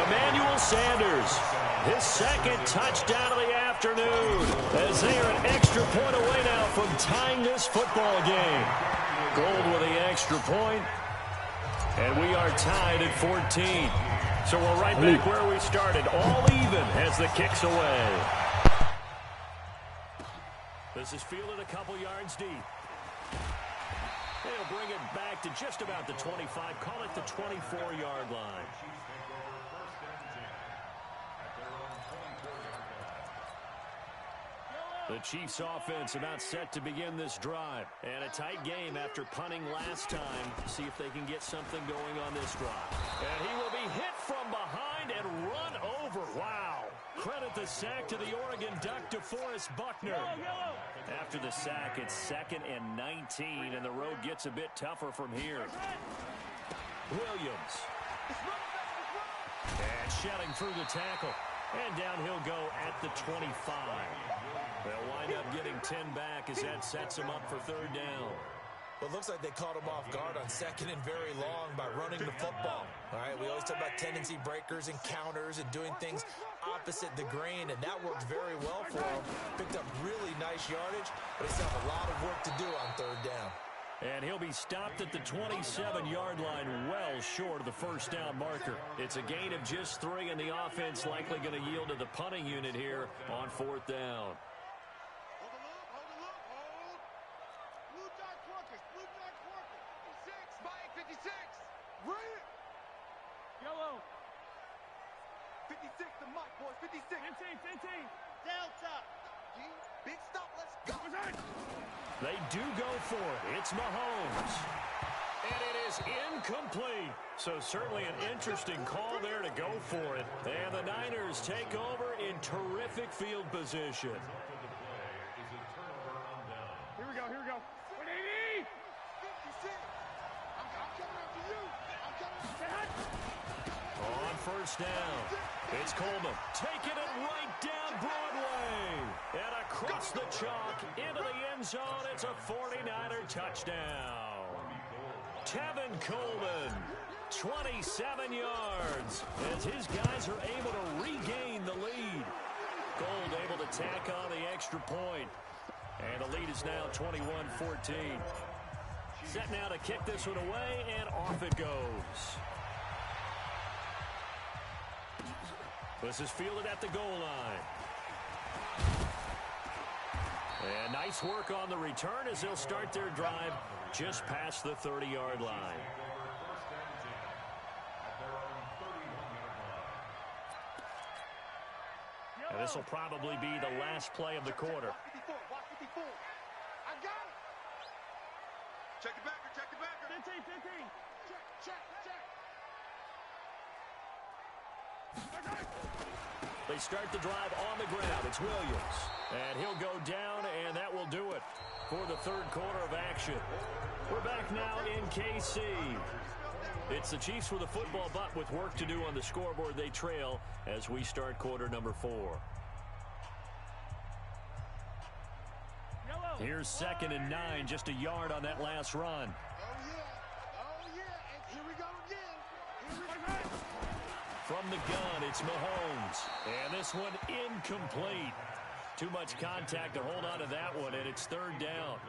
Speaker 4: Emmanuel Sanders, his 2nd touchdown of the afternoon, as they are an extra point away now from tying this football game. Gold with the extra point, and we are tied at 14. So we're right back where we started, all even as the kick's away. This is fielded a couple yards deep. They'll bring it back to just about the 25. Call it the 24-yard line. The Chiefs offense about set to begin this drive. And a tight game after punting last time. See if they can get something going on this drive. And he will be hit from behind and run over. Wow. Credit the sack to the Oregon Duck, DeForest Buckner. After the sack, it's 2nd and 19, and the road gets a bit tougher from here. Williams. And shedding through the tackle. And down he'll go at the 25. They'll wind up getting 10 back as that sets him up for 3rd down.
Speaker 6: Well, it looks like they caught him off guard on 2nd and very long by running the football. All right, we always talk about tendency breakers and counters and doing things opposite the grain, and that worked very well for him. Picked up really nice yardage, but he still have a lot of work to do on 3rd down.
Speaker 4: And he'll be stopped at the 27-yard line, well short of the first down marker. It's a gain of just 3, and the offense likely going to yield to the punting unit here on 4th down.
Speaker 7: Yellow. 56 to Mike, boys. 56. 15. Delta. Big stop. Let's go.
Speaker 4: They do go for it. It's Mahomes. And it is incomplete. So certainly an interesting call there to go for it. And the Niners take over in terrific field position.
Speaker 7: Here we go. 180. 56. I'm coming after you.
Speaker 4: On first down, it's Coleman taking it right down Broadway. And across the chalk into the end zone, it's a 49er touchdown. Tevin Coleman, 27 yards, as his guys are able to regain the lead. Gold able to tack on the extra point. And the lead is now 21-14. Set now to kick this one away, and off it goes. This is fielded at the goal line. And nice work on the return as they'll start their drive just past the 30-yard line. And this will probably be the last play of the quarter.
Speaker 8: Block 54. Block 54. I got it. Check the backer. Check the backer.
Speaker 7: 15. Check.
Speaker 4: They start the drive on the ground. It's Williams. And he'll go down, and that will do it for the third quarter of action. We're back now in KC. It's the Chiefs with the football, but with work to do on the scoreboard, they trail as we start quarter number 4. Here's 2nd and 9, just a yard on that last run.
Speaker 8: Oh, yeah. And here we go again.
Speaker 4: From the gun, it's Mahomes. And this one incomplete. Too much contact to hold on to that one, and it's 3rd down.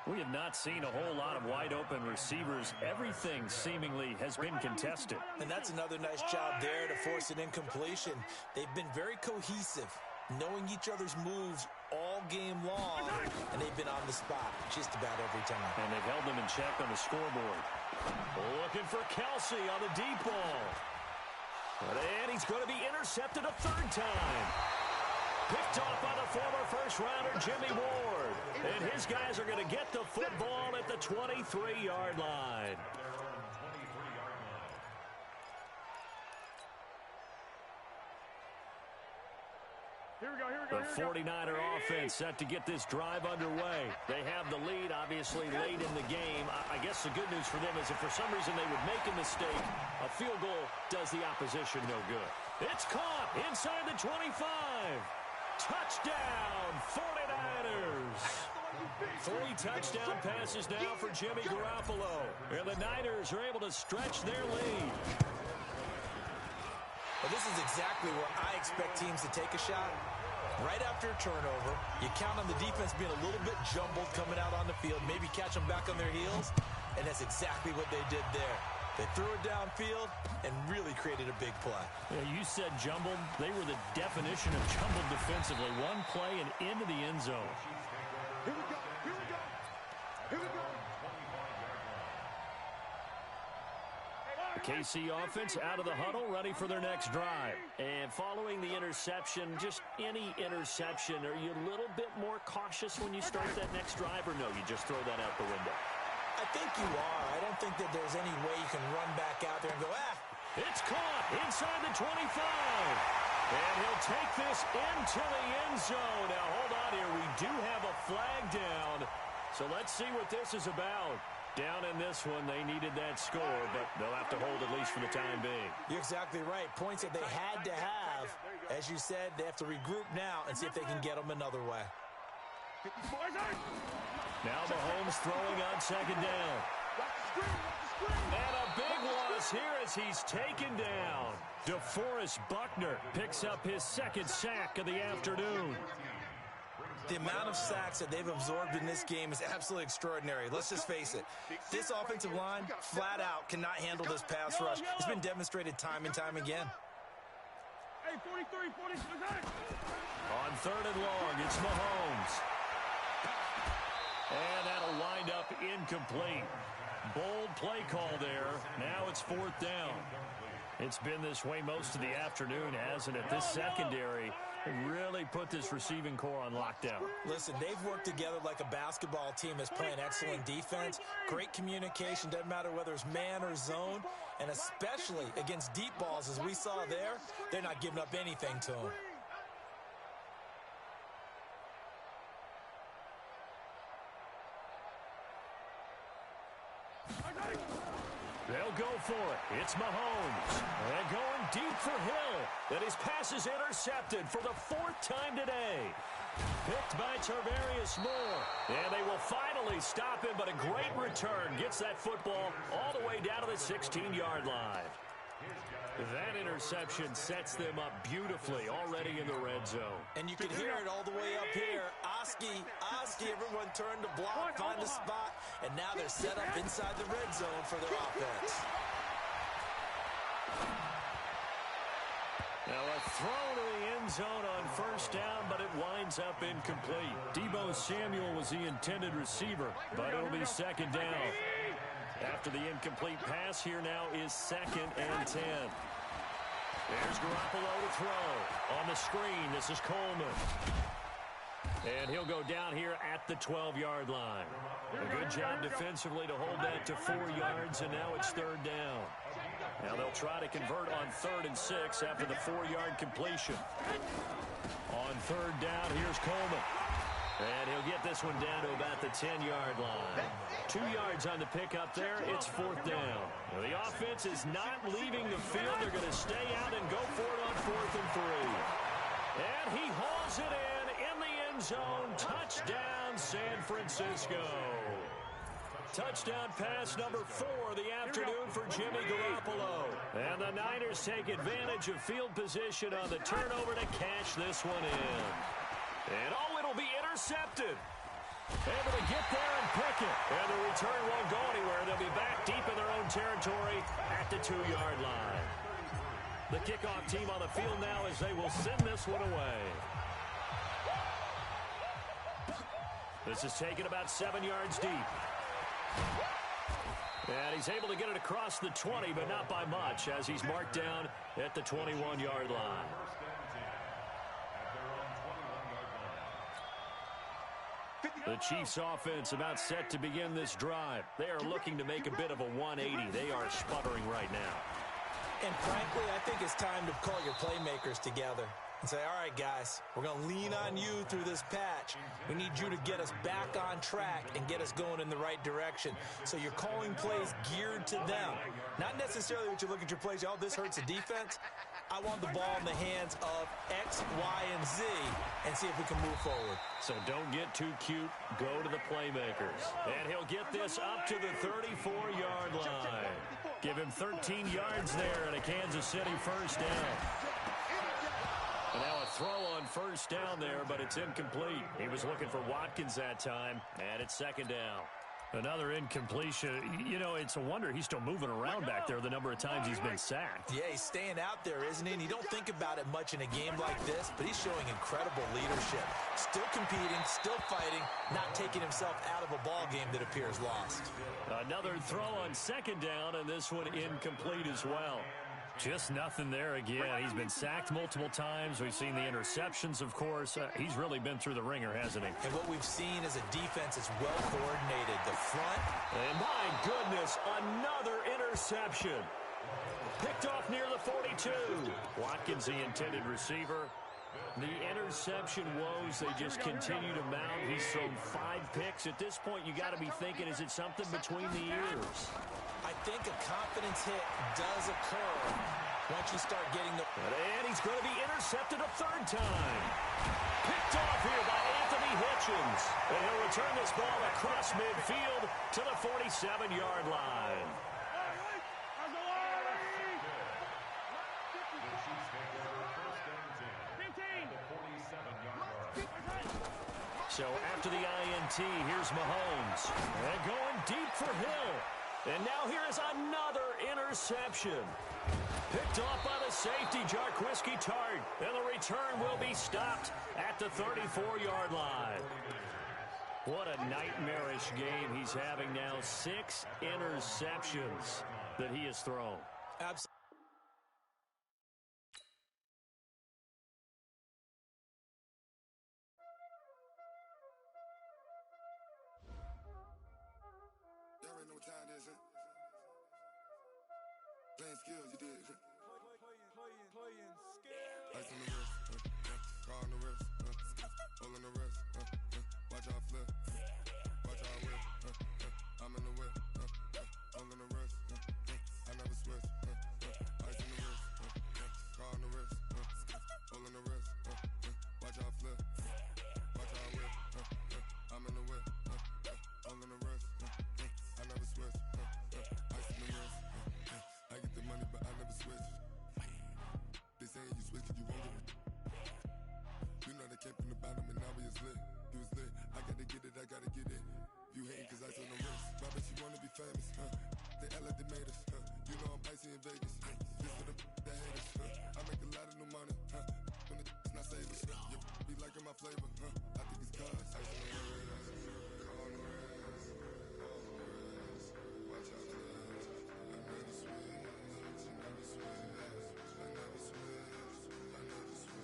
Speaker 4: We have not seen a whole lot of wide-open receivers. Everything seemingly has been contested.
Speaker 6: And that's another nice job there to force an incompletion. They've been very cohesive, knowing each other's moves all game long, and they've been on the spot just about every time.
Speaker 4: And they've held them in check on the scoreboard. Looking for Kelsey on the deep ball. And he's going to be intercepted a 3rd time. Picked off by the former first-rounder Jimmy Ward. And his guys are going to get the football at the 23-yard line. The 49er offense set to get this drive underway. They have the lead, obviously, late in the game. I guess the good news for them is if for some reason they would make a mistake, a field goal does the opposition no good. It's caught inside the 25. Touchdown, 49ers. 3 touchdown passes now for Jimmy Garoppolo. And the Niners are able to stretch their lead.
Speaker 6: Well, this is exactly where I expect teams to take a shot. Right after a turnover, you count on the defense being a little bit jumbled coming out on the field, maybe catch them back on their heels, and that's exactly what they did there. They threw it downfield and really created a big play.
Speaker 4: Yeah, you said jumbled. They were the definition of jumbled defensively. One play and into the end zone.
Speaker 8: Here we go.
Speaker 4: The KC offense out of the huddle, ready for their next drive. And following the interception, just any interception, are you a little bit more cautious when you start that next drive, or no, you just throw that out the window?
Speaker 6: I think you are. I don't think that there's any way you can run back out there and go,
Speaker 4: It's caught inside the 25. And he'll take this into the end zone. Now, hold on here. We do have a flag down. So let's see what this is about. Down in this one, they needed that score, but they'll have to hold at least for the time being.
Speaker 6: You're exactly right. Points that they had to have. As you said, they have to regroup now and see if they can get them another way.
Speaker 4: Now Mahomes throwing on 2nd down. And a big loss here as he's taken down. DeForest Buckner picks up his 2nd sack of the afternoon.
Speaker 6: The amount of sacks that they've absorbed in this game is absolutely extraordinary. Let's just face it. This offensive line, flat out, cannot handle this pass rush. It's been demonstrated time and time again.
Speaker 7: Hey, 43, 46.
Speaker 4: On 3rd and long, it's Mahomes. And that'll wind up incomplete. Bold play call there. Now it's 4th down. It's been this way most of the afternoon, hasn't it? This secondary really put this receiving core on lockdown.
Speaker 6: Listen, they've worked together like a basketball team that's playing excellent defense. Great communication, doesn't matter whether it's man or zone. And especially against deep balls, as we saw there, they're not giving up anything to them.
Speaker 4: They'll go for it. It's Mahomes. And going deep for Hill. And his pass is intercepted for the 4th time today. Picked by Tarvarius Moore. And they will finally stop him, but a great return. Gets that football all the way down to the 16-yard line. That interception sets them up beautifully already in the red zone.
Speaker 6: And you can hear it all the way up here. Oski, everyone turned to block, find a spot, and now they're set up inside the red zone for their offense.
Speaker 4: Now a throw to the end zone on 1st down, but it winds up incomplete. Deebo Samuel was the intended receiver, but it'll be 2nd down. After the incomplete pass, here now is 2nd and 10. There's Garoppolo to throw. On the the screen. This is Coleman. And he'll go down here at the 12-yard line. A good job defensively to hold that to 4 yards, and now it's 3rd down. Now they'll try to convert on 3rd and 6 after the 4-yard completion. On 3rd down, here's Coleman. And he'll get this one down to about the 10-yard line. 2 yards on the pickup there. It's 4th down. Well, the offense is not leaving the field. They're going to stay out and go for it on 4th and 3. And he hauls it in the end zone. Touchdown, San Francisco. Touchdown pass number 4 of the afternoon for Jimmy Garoppolo. And the Niners take advantage of field position on the turnover to cash this one in. And, it'll be intercepted. Able to get there and pick it. And the return won't go anywhere. They'll be back deep in their own territory at the 2-yard line. The kickoff team on the field now as they will send this one away. This is taken about 7 yards deep. And he's able to get it across the 20, but not by much, as he's marked down at the 21-yard line. The Chiefs offense about set to begin this drive. They are looking to make a bit of a 180. They are sputtering right now.
Speaker 6: And frankly, I think it's time to call your playmakers together and say, all right, guys, we're going to lean on you through this patch. We need you to get us back on track and get us going in the right direction. So you're calling plays geared to them. Not necessarily what you look at your plays, oh, this hurts the defense. I want the ball in the hands of X, Y, and Z and see if we can move forward.
Speaker 4: So don't get too cute. Go to the playmakers. And he'll get this up to the 34-yard line. Give him 13 yards there and a Kansas City 1st down. And now a throw on 1st down there, but it's incomplete. He was looking for Watkins that time, and it's 2nd down. Another incompletion. You know, it's a wonder he's still moving around back there the number of times he's been sacked.
Speaker 6: Yeah, he's staying out there, isn't he? And you don't think about it much in a game like this, but he's showing incredible leadership. Still competing, still fighting, not taking himself out of a ball game that appears lost.
Speaker 4: Another throw on 2nd down, and this one incomplete as well. Just nothing there again. He's been sacked multiple times. We've seen the interceptions, of course. He's really been through the ringer, hasn't he?
Speaker 6: And what we've seen is a defense that's well coordinated. The front.
Speaker 4: And my goodness, another interception. Picked off near the 42. Watkins, the intended receiver. The interception woes, they just continue to mount. He's thrown 5 picks. At this point, you got to be thinking, is it something between the ears?
Speaker 6: I think a confidence hit does occur once you start getting the...
Speaker 4: And he's going to be intercepted a 3rd time. Picked off here by Anthony Hitchens. And he'll return this ball across midfield to the 47-yard line. So after the INT, here's Mahomes. And going deep for Hill. And now here is another interception. Picked off by the safety, Jarquiski Tart. And the return will be stopped at the 34-yard line. What a nightmarish game he's having now. 6 interceptions that he has thrown.
Speaker 6: Absolutely.
Speaker 11: Playing skills, you did. Playing skills. Ice on the wrist, car on the wrist, hole in the wrist, watch out flip, watch out whip, I'm in the whip, hole in the wrist, I never switch, ice on the wrist, car on the wrist, hole in the wrist, watch out flip, watch out whip, I'm in the whip, hole in the wrist, I never switch, ice on the wrist. I get the money, but I never switch. They saying you switch 'cause you won't get it. You know they came from the bottom and now we is lit. You was lit. I gotta get it, I gotta get it. You hating 'cause I on the wrist. Why bet you wanna be famous, They act like they made us, You know I'm icy in Vegas, This for the that hate us, I make a lot of new money, When it's not savers, You be liking my flavor, I think it's cause ice on the wrist, on the wrist, watch out for this. I never switch, I never switch, I never switch, I never switch.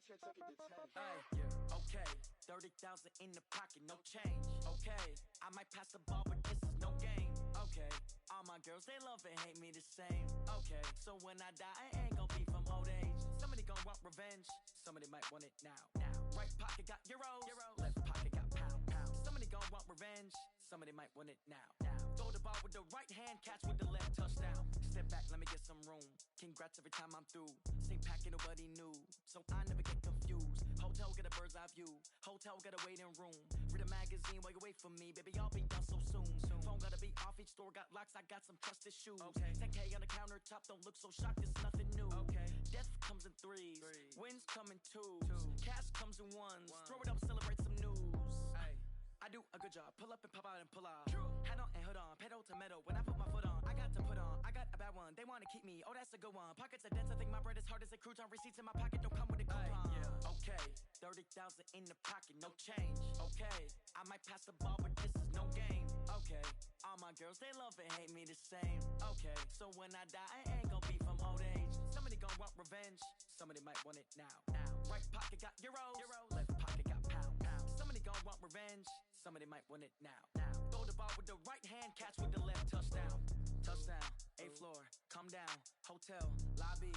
Speaker 12: Hey, okay, 30,000 in the pocket, no change. Okay, I might pass the ball, but this is no game. Okay, all my girls, they love and hate me the same. Okay, so when I die, I ain't gon' be from old age. Somebody gon' want revenge, somebody might want it now. Right pocket got euros, left pocket got pound. Somebody gon' want revenge, somebody might want it now. Throw the ball with the right hand, catch with the left, touchdown. Step back, let me get some room. Congrats every time I'm through. Same packet, nobody knew, so I never get confused. Hotel get a bird's eye view, hotel got a waiting room. Read a magazine while you wait for me, baby, I'll be done so soon. Phone gotta be off, each store got locks, I got some trusted shoes. 10K on the countertop, don't look so shocked, it's nothing new. Death comes in threes, wins come in twos. Cash comes in ones, throw it up, celebrate some news. I do a good job, pull up and pop out and pull out. Head on and hood on, pedal to metal. When I put my foot on, I got to put on. I got a bad one, they wanna keep me, oh that's a good one. Pockets are dense, I think my bread is hard as a crouton. Receipts in my pocket don't come with a coupon. Okay, 30,000 in the pocket, no change. Okay, I might pass the ball, but this is no game. Okay, all my girls, they love and hate me the same. Okay, so when I die, I ain't gon' be from old age. Somebody gon' want revenge, somebody might want it now. Right pocket got euros, left pocket got pound. Somebody gon' want revenge, somebody might want it now. Throw the ball with the right hand, catch with the left, touchdown. Touchdown, 8th floor, come down, hotel, lobby.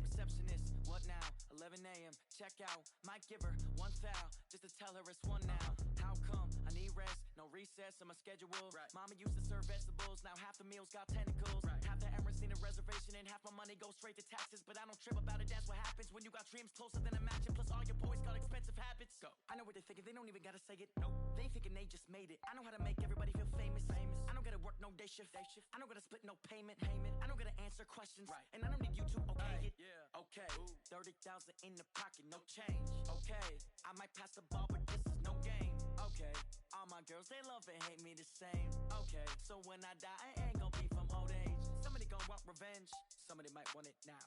Speaker 12: Receptionist, what now? 11 a.m., check out. Might give her one foul, just to tell her it's one now. How come? I need rest, no recess in my schedule. Mama used to serve vegetables, now half the meals got tentacles. Half the Emirates need a reservation and half my money goes straight to taxes. But I don't trip about it, that's what happens when you got dreams closer than a mansion. Plus all your boys got expensive habits. Go. I know what they're thinking, they don't even gotta say it. Nope. They thinking they just made it. I know how to make everybody feel famous. I don't gotta work no day shift. I don't gotta split no payment. I don't gotta answer questions. And I don't need you to okay it. Okay, 30,000 in the pocket, no change. Okay, I might pass the ball, but this is no game. Okay, all my girls, they love and hate me the same. Okay, so when I die, I ain't gon' be from old age. Somebody gon' want revenge, somebody might want it now.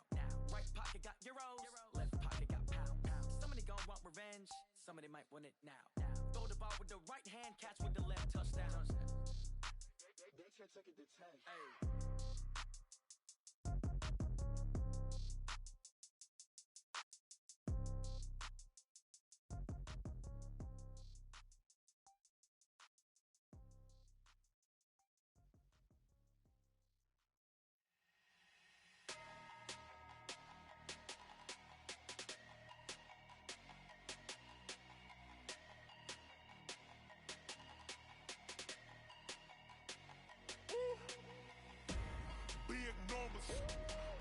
Speaker 12: Right pocket got euros, left pocket got pound. Somebody gon' want revenge, somebody might want it now. Throw the ball with the right hand, catch with the left, touchdown.
Speaker 13: They can't take it to 10.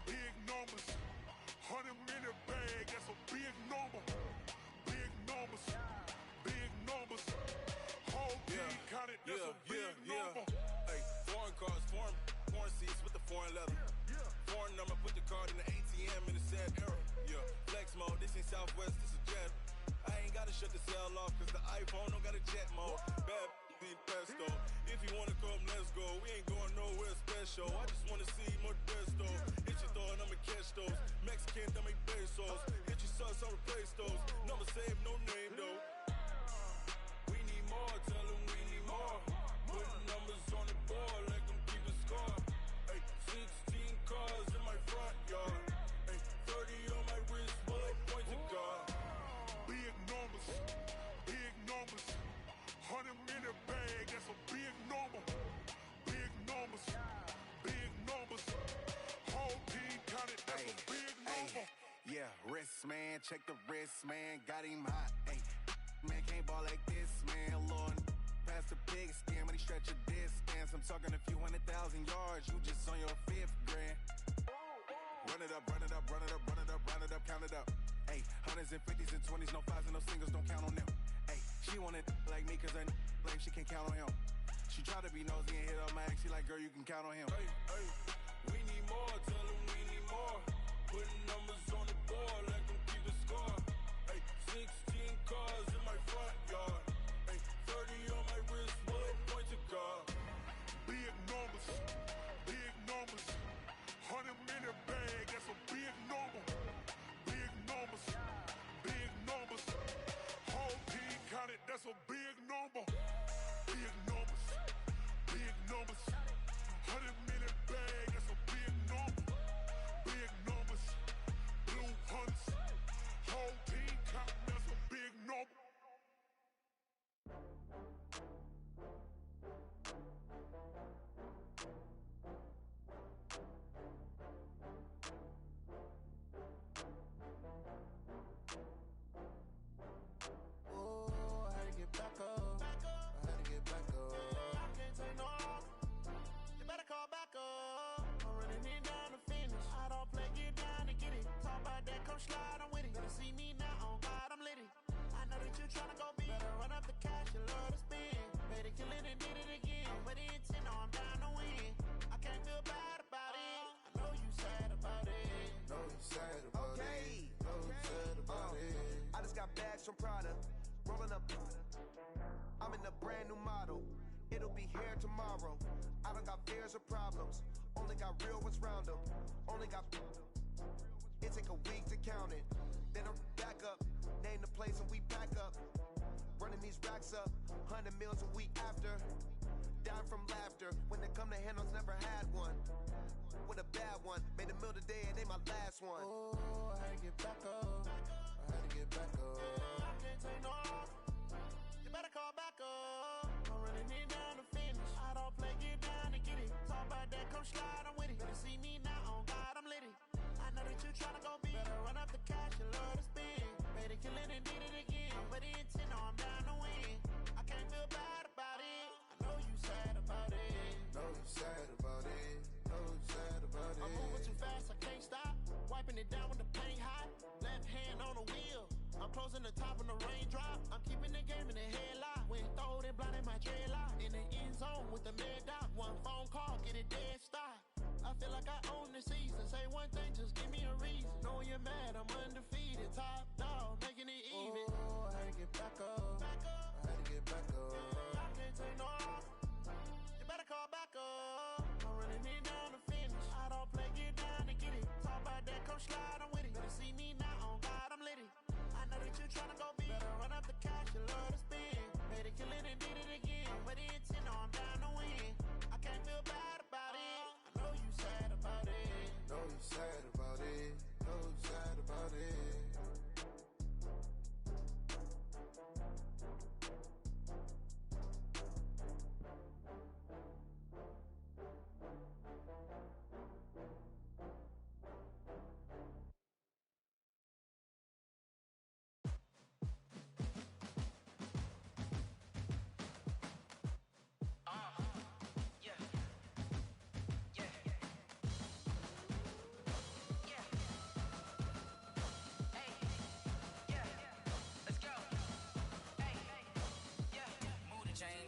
Speaker 14: Big numbers, 100-minute bag, that's a big number. Big numbers, whole team counted, that's a big number.
Speaker 15: Hey, foreign cars, foreign seats with the foreign leather. Foreign number, put the card in the ATM in the sad era. Flex mode, this ain't Southwest, this is Jet. I ain't gotta shut the cell off, cause the iPhone don't got a jet mode. Bad need pesto. If you wanna come, let's go. We ain't going nowhere special. I just wanna see more desto. Hit your throw and I'ma catch those. Mexican, don't make pesos. Hit your sauce, I'll replace those. Number save, no name though. We need more, tell them we need more. Put numbers on the board, let them keep the score. Hey, 16 cars in my front yard. Hey, 30 on my wrist, bullet point to God.
Speaker 14: Big numbers, 100-minute bag, that's a big number. Big numbers, whole team counted, that's a big number.
Speaker 16: Yeah, wrist man, check the wrist man, got him hot. Hey, man can't ball like this, man. Lord, past the pig skin when he stretch a distance. I'm talking a few 100,000 yards, you just on your 5th grand. Run it up, count it up. Hey, hundreds and 50s and 20s, no 5s and no singles, don't count on them. Hey, she want it like me, cause her like she can't count on him. She try to be nosy and hit up my ex, she like, girl, you can count on him.
Speaker 15: Hey, we need more, tell them we need more. Putting numbers on the board, let them keep the score. Hey, 16 cars in my front yard. Hey, 30 on my wrist, bullet point to God.
Speaker 14: Big numbers, 100-minute bag, that's a big number. Big numbers, whole team counted, that's a big number. Big numbers, 100-minute bag, that's a big number. Big numbers, blue hunts,
Speaker 17: got bags from Prada. Rolling up. I'm in a brand new model. It'll be here tomorrow. I don't got fears or problems. Only got real ones round them. Only got. It take a week to count it. Then I'm back up. Name the place and we back up. Running these racks up. 100 meals a week after. Dying from laughter. When they come to handles, never had one. With a bad one. Made a meal today and they my last one.
Speaker 3: Oh, I had to get back up. I had to get back up. I can't take no off. You better call back up. I'm running it down to finish. I don't play, get down and get it. Talk about that, come slide, I'm with it. Better see me now, on God, I'm litty. I know that you tryna go big. Better run up the cash, you love to spend. Made a killing and did it again. But the intent, no, I'm down to win. I can't feel bad about it. I know you sad about it.
Speaker 17: Know you sad about it. Know you sad about it.
Speaker 3: I'm moving too fast, I can't stop. Wiping it down with the paint hot. Left hand on the wheel. I'm closing the top when the raindrop. I'm keeping the game in the headlock. When throwed it, blinded my dreadlock. In the end zone with the mad dot. One phone call, get it dead stop. I feel like I own the season. Say one thing, just give me a reason. Knowing you're mad, I'm undefeated. Top dog, making it even.
Speaker 17: Oh, I had to get back up. I had to get back up.
Speaker 3: I can't take no off. You better call back up. I'm running it down to finish. I don't play, get down and get it. Talk about that, come slide, I'm with it. Better see me now, on God, I'm litty. I know that you tryna go big. Better run up the cash, you love to spend. Made a killing and did it again. But the intent, no, I'm down to win. I can't feel bad about it. I know you sad about it.
Speaker 17: Know you sad about it. Know you sad about it.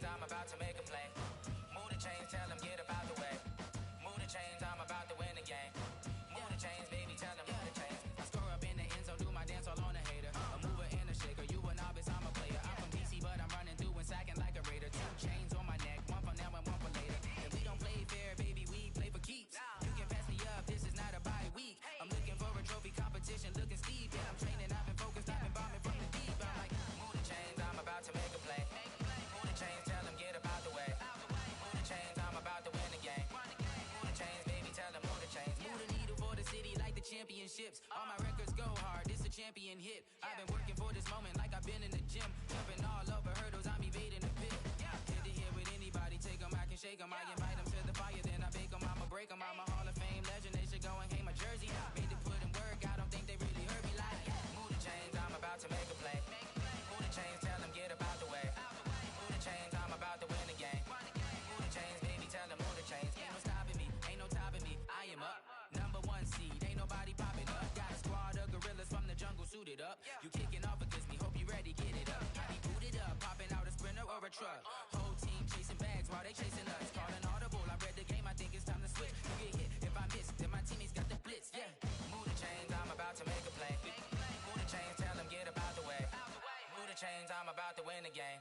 Speaker 18: I'm about to make a play. Move the chains, tell them get up out the way. Move the chains, I'm about to win the game. Move the chains, baby, tell them move the chains. I score up in the end zone, do my dance all on a hater. A mover and a shaker, you a novice, I'm a player. I'm from DC, but I'm running through and sacking like a raider. 2 chains on my neck, one for now and one for later. And we don't play fair, baby, we play for keeps. You can pass me up, this is not a bye week. I'm looking for a trophy competition, looking steep. Yeah, I'm training, I've been focused, I've been bombing from the deep. I'm like, move the chains, I'm about to make a play. Move the chains, tell them get up out the way. Move the chains, I'm about to win the game. Move the chains, baby, tell them move the chains. Move the needle for the city like the championships. All my records go hard, this a champion hit. I've been working for this moment like I've been in the gym. Jumping all over hurdles, I'm evading the pit. Hit to hit with anybody, take them, I can shake them. I invite them to the fire, then I bake them. I'ma break them, I'm a Hall of Fame legend. They should go and hang my jersey. Made to put in work, I don't think they really heard me like. Move the chains, I'm about to make a play. Move the chains, tell them get up out the way. Move the chains, I'm about to win the game. Move the chains, baby, tell them move the chains. Ain't no stopping me, ain't no topping me. I am up, #1 seed, ain't nobody popping up. Got a squad of gorillas from the jungle suited up. You kicking off against me, hope you ready, get it up. I be booted up, popping out a Sprinter or a truck. Whole team chasing bags while they chasing us. Calling audible, I read the game, I think it's time to switch. You get hit, if I miss, then my teammates got the blitz, yeah. Move the chains, I'm about to make a play. Move the chains, tell them get up out the way. Move the chains, I'm about to win the game.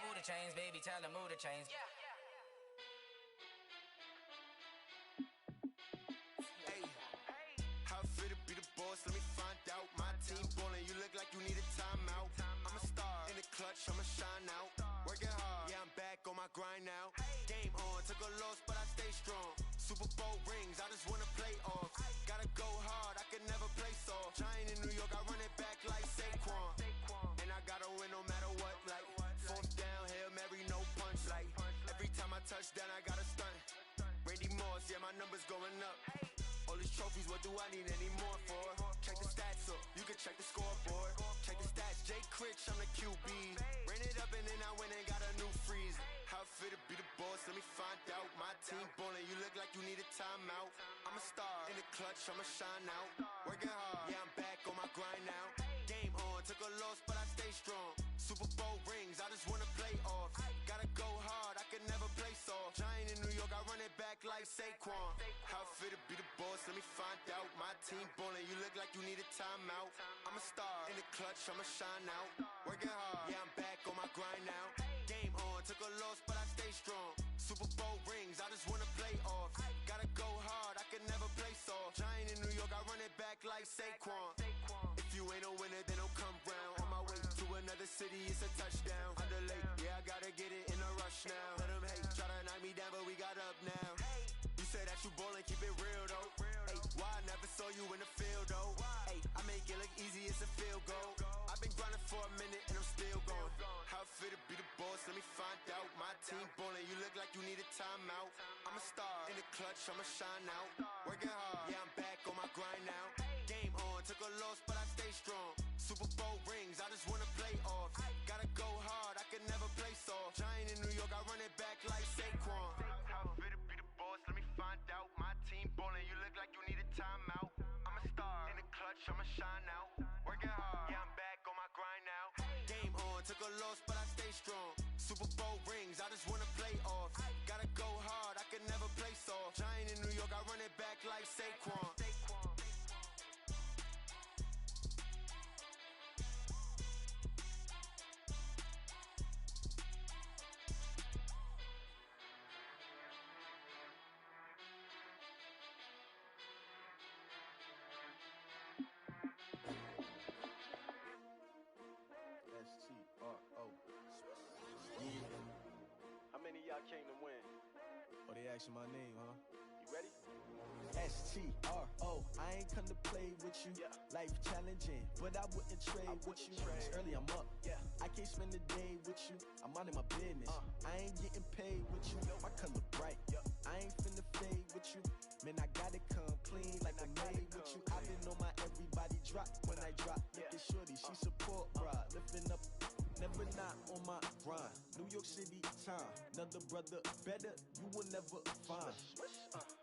Speaker 18: Move the chains, baby, tell them move the chains.
Speaker 17: Hey, how fit to be the boss? Let me find out. My team ballin', you look like you need a timeout. I'm a star in the clutch, I'ma shine out. Working hard, yeah, I'm back on my grind now. Game on, took a loss, but I stay strong. Super Bowl rings, I just wanna play off. Gotta go hard, I can never play soft. Giant in New York, I run it back like Saquon. And I gotta win no matter what, like 4th down, Hail Mary, no punch. Like every time I touch down, I gotta stunt. Randy Moss, yeah, my numbers going up. All these trophies, what do I need any more for? Check the stats up, you can check the scoreboard. Check the stats, Jay Critch, I'm the QB. Ran it up and then I went and got a new freeze. How fit to be the boss, let me find out. My team ballin', you look like you need a timeout. I'm a star in the clutch, I'ma shine out. Working hard, yeah, I'm back on my grind now. Game on, took a loss, but I stay strong. Super Bowl rings, I just wanna play off. Gotta go hard, I can never play soft. Giant in New York, I run it back like Saquon. How fit to be the boss, let me find out. My team ballin', you look like you need a timeout. I'm a star, in the clutch, I'ma shine out. Working hard, yeah, I'm back on my grind now. Game on, took a loss, but I stay strong. Super Bowl rings, I just wanna play off. Gotta go hard, I can never play soft. Giant in New York, I run it back like Saquon. If you ain't a winner, then don't come round. On my way to another city, it's a touchdown. Underlay, yeah, I gotta get it in a rush now. Let them hate, try to knock me down, but we got up now. You say that you ballin', keep it real though. Hey, why I never saw you in the field though? Hey, I make it look easy, it's a field goal. I've been grinding for a minute and I'm still going. How fit to be the boss, let me find out. My team ballin', you look like you need a timeout. I'm a star, in the clutch, I'ma shine out. Working hard, yeah, I'm back on my grind now. Game on, took a loss, but I stay strong. Super Bowl rings, I just wanna play off. Gotta go hard, I can never play soft. Giant in New York, I run it back like Saquon. How fit to be the boss, let me find out. My team ballin', you look like you need a timeout. I'm a star, in the clutch, I'ma shine out. Working hard, yeah, I'm back on my grind now. Game on, took a loss, but I stay strong. Super Bowl rings, I just wanna play off. Gotta go hard, I can never play soft. Giant in New York, I run it back like Saquon.
Speaker 3: S-T-R-O. Yeah. How many of y'all came to win? Oh, they asking my name, huh? You ready? S-T-R-O. I ain't come to play with you. Yeah. Life challenging, but I wouldn't trade with you. It's early, I'm up. Yeah. I can't spend the day with you. I'm minding my business. I ain't getting paid with you. My color bright. I ain't finna fade with you. Man, I gotta come clean like I made with you. I've been on my everybody drop when I drop. Look at shorty, she support bra. Lifting up, never not on my grind. New York City time, another brother better, you will never find.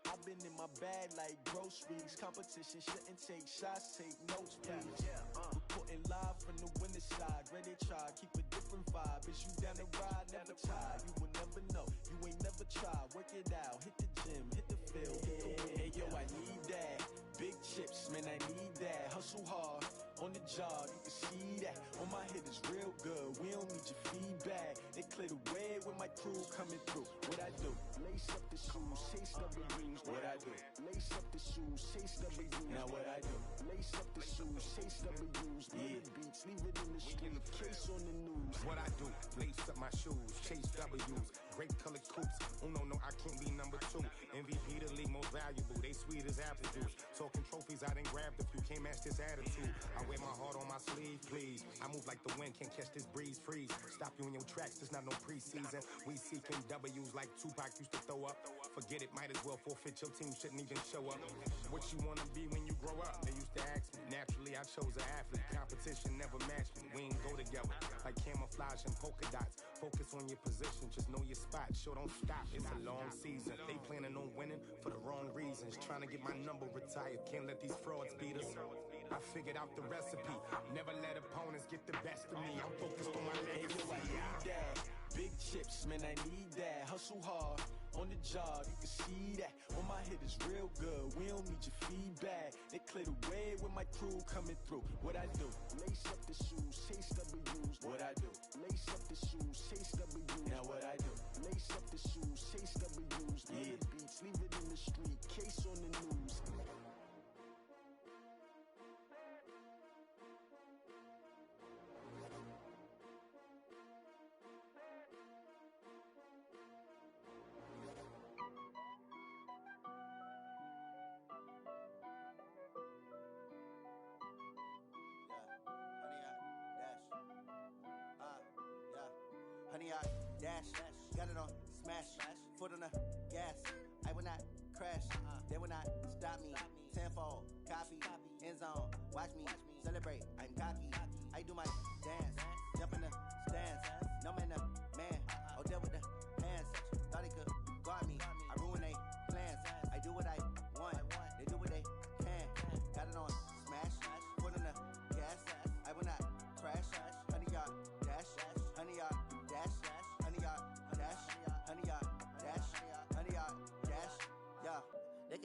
Speaker 3: I've been in my bag like groceries. Competition shouldn't take shots, take notes, please. Reporting live from the winter side. Ready to try, keep a different vibe. Is you down the ride, never tired. You will never know, you ain't never tried. Work it out, hit the gym, hit the field. Hey yo, I need that. Big chips, man, I need that. Hustle hard, on the job, you can see that. On my head is real good, we don't need your feedback. They clear the way with my crew coming through. What I do? Lace up the shoes, chase W's. What I do? Lace up the shoes, chase W's. Now what I do? Lace up the shoes, chase W's. Yeah. Beats, leave it in the street, case on the news.
Speaker 19: What I do? Lace up my shoes, chase W's. Great colored coops. Uno, no, I can't be number 2. MVP the league most valuable. They sweet as apple juice. Talking trophies, I done grabbed a few. Can't match this attitude. I wear my heart on my sleeve, please. I move like the wind, can't catch this breeze, freeze. Stop you in your tracks, there's not no preseason. We seeking W's like Tupac used to throw up. Forget it, might as well forfeit. Your team shouldn't even show up. What you wanna be when you grow up? They used to ask me. Naturally, I chose an athlete. Competition never matched me. We ain't go together like camouflage and polka dots. Focus on your position, just know your spot. Show don't stop, it's a long season. They planning on winning for the wrong reasons. Trying to get my number retired. Can't let these frauds beat us. I figured out the recipe. Never let opponents get the best of me. I'm focused on my legacy.
Speaker 3: I need that. Big chips, man, I need that. Hustle hard, on the job, you can see that. On my head is real good, we don't need your feedback. They clear the way with my crew coming through. What I do? Lace up the shoes, chase W's. What I do? Lace up the shoes, chase W's. Now what I do? Lace up the shoes, chase W's. Yeah. Beats, leave it in the street, case on the news.
Speaker 20: Honey, I dash, got it on smash, foot on the gas. I will not crash, they will not stop me. Tenfold, copy, end zone, watch me celebrate. I'm cocky, I do my dance, jump in the stands. No man, the man, oh, deal with the hands. Thought he could guard me, I ruin they plans. I do what I want, they do what they can. Got it on smash, foot on the gas. I will not crash, honey, y'all dash, honey, y'all dash, honey, y'all dash, honey, y'all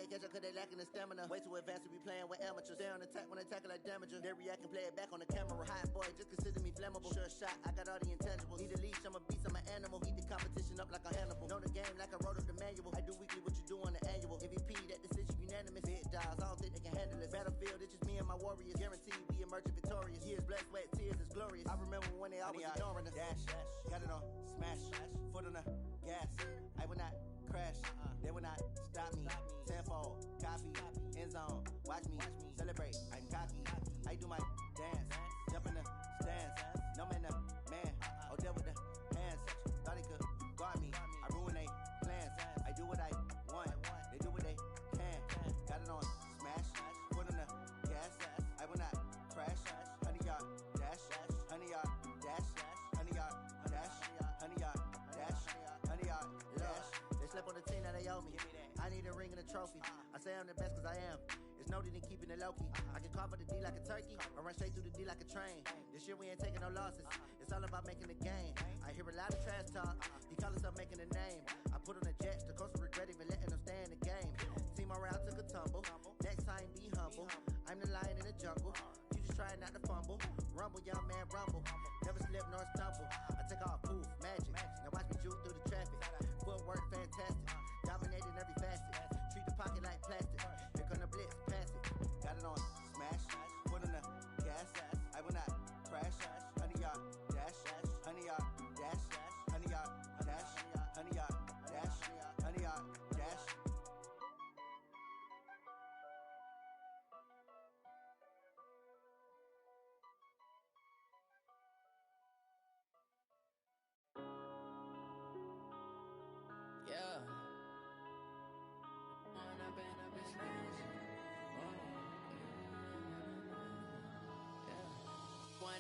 Speaker 20: can't catch up cause they lacking the stamina. Way too advanced to be playing with amateurs. Stay on attack when they tackle like damager. They react and play it back on the camera. Hot boy, just consider me flammable. Sure shot, I got all the intangibles. Need a leash, I'm a beast, I'm an animal. Heat the competition up like a Hannibal. Know the game like I wrote up the manual. I do weekly what you do on the annual. MVP, that decision unanimous. Big dials, I don't think they can handle it. Battlefield, it's just me and my warriors. Guaranteed we emerging victorious. Years, blood, sweat, tears is glorious. I remember when they always ignoring us. Dash, got it on, smash, foot on the gas. I will not crash, they will not stop me. Tenfold, copy, end zone, watch me celebrate. I'm cocky, I do my dance, jump in the stands. No man, man, oh there with the hands. Thought they could guard me, I ruin they plans. I do what I want, they do what they can. Got it on, smash, foot on the gas. I will not crash, 100-yard dash, 100-yard dash, 100-yard dash, 100-yard dash, 100-yard dash. They slept on the team that they owe me. I need a ring and a trophy. I say I'm the best cause I am. It's noted in keeping it low-key. I can carve for the D like a turkey, or run straight through the D like a train. This year we ain't taking no losses. It's all about making the game. I hear a lot of trash talk. He call himself making a name. I put on the Jets. The coach regret even letting them stay in the game. Team morale took a tumble. Next time be humble. I'm the lion in the jungle. You just trying not to fumble. Rumble, young man, rumble. Never slip nor stumble. I take off, poof, magic. Now watch me juke through the traffic. Footwork fantastic. Dominating every facet. Treat the pocket like plastic. Here come the blitz, pass it. Got it on, smash. Put on the gas. I will not crash. 100-yard dash. 100-yard dash. 100-yard dash. 100-yard dash. 100-yard dash.
Speaker 18: Yeah. One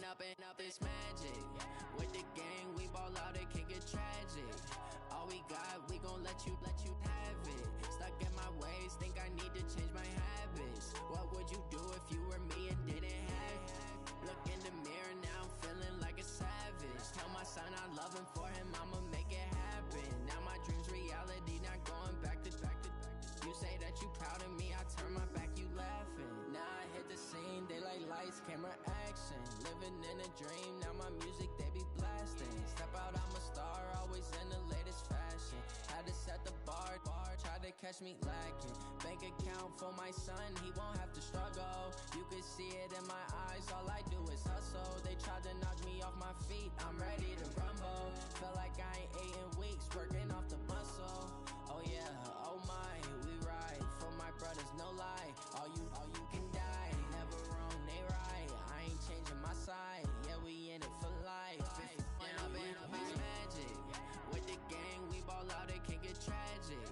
Speaker 18: up and up is magic. With the gang, we ball out, it can get tragic. All we got, we gon' let you have it. Stuck in my ways, think I need to change my habits. What would you do if you were me and didn't have it? Look in the mirror, now I'm feeling like a savage. Tell my son I love him, for him I'ma make it happen. Now my dream's reality, not going back to. You say that you proud of me, I turn my back, you laughing. Now I hit the scene, they like lights, camera, action. Living in a dream, now my music, they be blasting. Step out, I'm a star, always in the latest fashion. Had to set the bar, try to catch me lacking. Bank account for my son, he won't have to struggle. You can see it in my eyes, all I do is hustle. They tried to knock me off my feet, I'm ready to rumble. Felt like I ain't ate in weeks, working off the muscle. Oh yeah, oh my, we ride for my brothers, no lie. All you can die, never wrong, they right. I ain't changing my side, yeah, we in it for life. When up and up is magic. With the gang, we ball out, it can get tragic.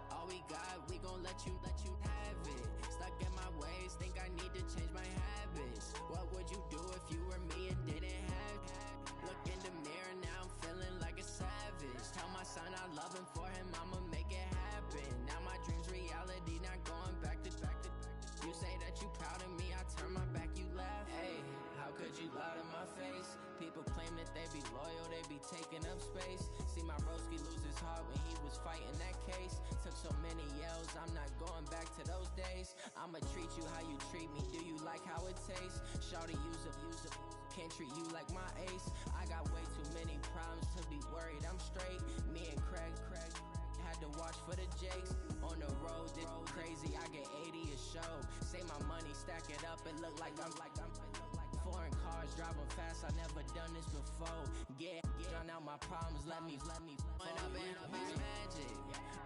Speaker 18: All we got, we gon' let you have it. Stuck in my ways, think I need to change my habits. What would you do if you were me and didn't have it? Look in the mirror, now I'm feeling like a savage. Tell my son I love him, for him I'ma make it happen. Now my dream's reality, not going back to. You say that you proud of me, I turn my back, you laugh. Hey, how could you lie to my face? People claim that they be loyal, they be taking up space. See my broski lose his heart when he was fighting that case. Took so many yells, I'm not going back to those days. I'ma treat you how you treat me, do you like how it tastes? Shawty, use up, can't treat you like my ace. I got way too many problems to be worried, I'm straight. Me and Craig had to watch for the Jakes. On the road, this crazy, I get 80 a show. Say my money, stack it up, it look like I'm foreign cars, driving fast, I never done this before. Get drown out my problems, let me When up and up is magic.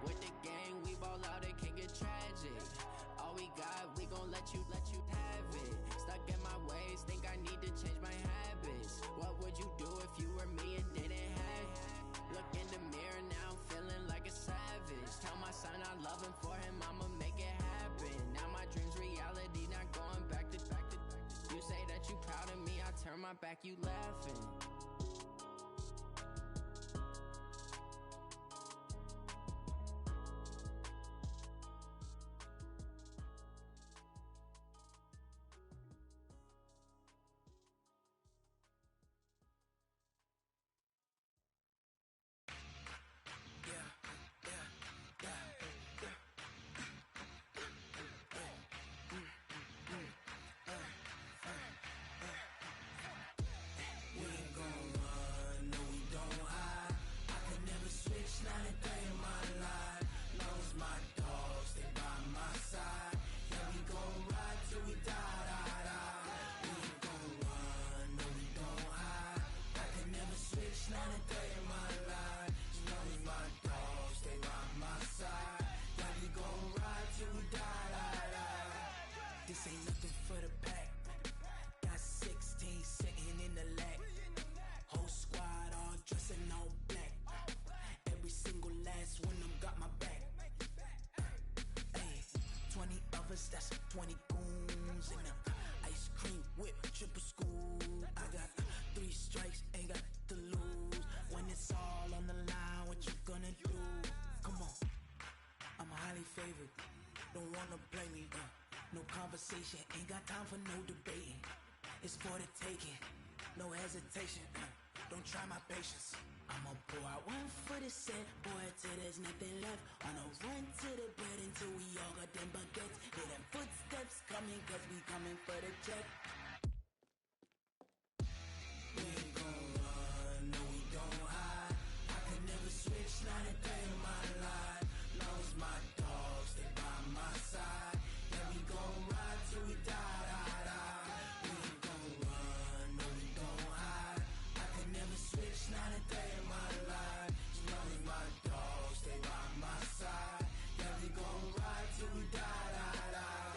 Speaker 18: With the gang, we ball out, it can get tragic. All we got, we gon' let you have it. Stuck in my ways, think I need to change my habits. What would you do if you were me and didn't have it? Look in the mirror, now I'm feeling like a savage. Tell my son I love him, for him I'ma make it happen. Now my dream's reality, not going back to. You say that you proud of me, I turn my back, you laughing.
Speaker 12: This ain't nothing for the pack. Got 16 sitting in the lag. Whole squad all dressing all black. Every single last one of them got my back. Hey, 20 of us, that's 20 goons in the ice cream whip, triple scoop. I got 3 strikes, ain't got to lose. When it's all on the line, what you gonna do? Come on, I'm highly favored. Don't wanna blame me. No conversation, ain't got time for no debating. It's for the taking, no hesitation. Don't try my patience. I'ma pour out one for the set, boy, till there's nothing left. On a run to the bread until we all got them baguettes. Hear them footsteps coming, cause we coming for the check. We ain't gon' run, no we don't hide. I could never switch, not a day in my life. Long as my dogs stay by my side. Yeah, we gon' ride till we die, die, die. We ain't gon' run, no we don't hide. I could never switch, not a day in my life. As long as my dogs stay by my side. Yeah, we gon' ride till we die, die, die.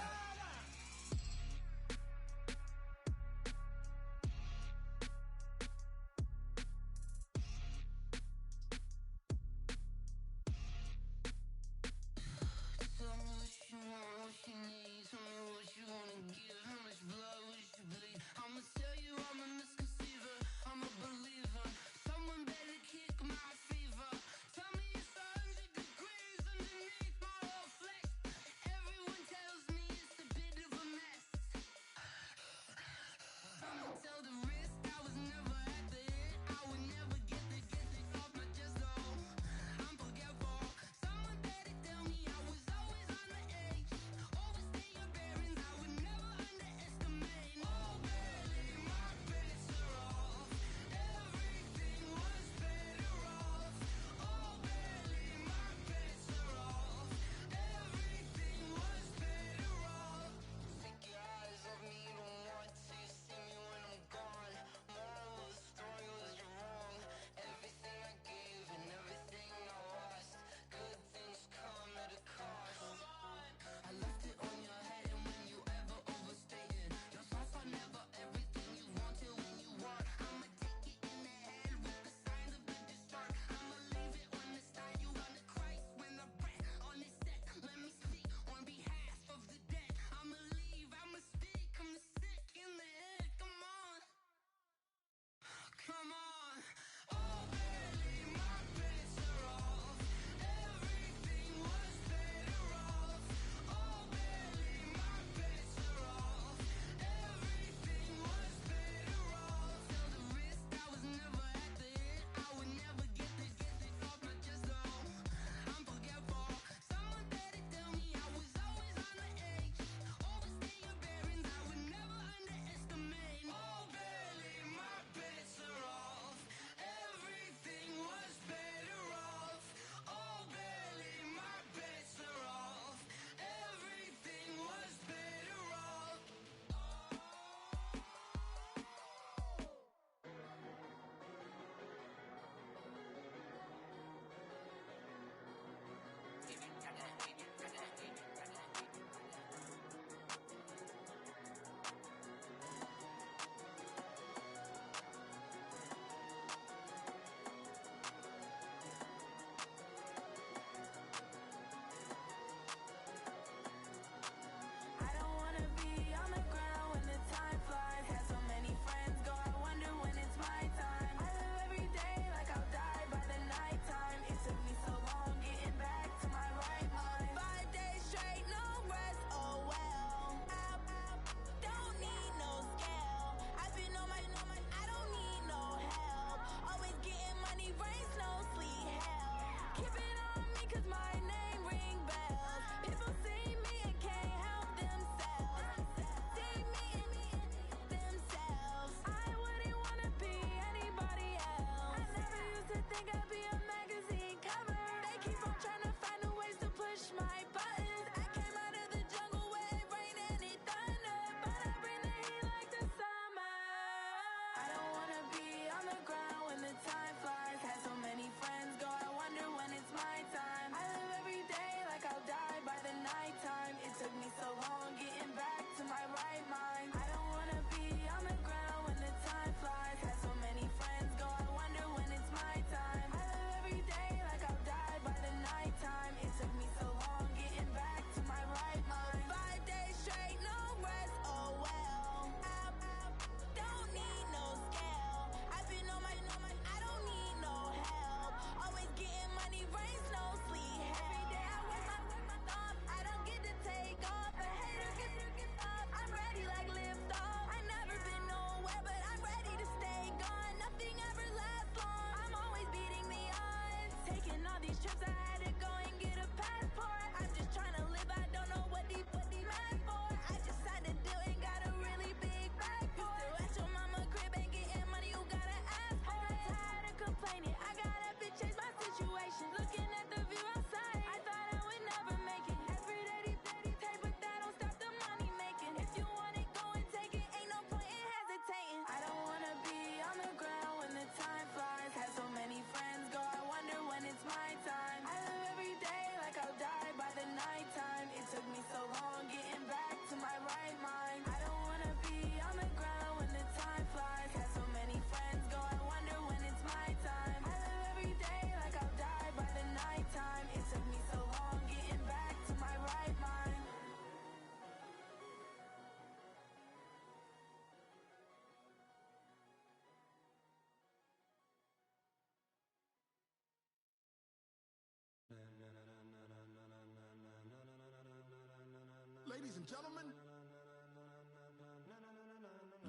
Speaker 21: and gentlemen,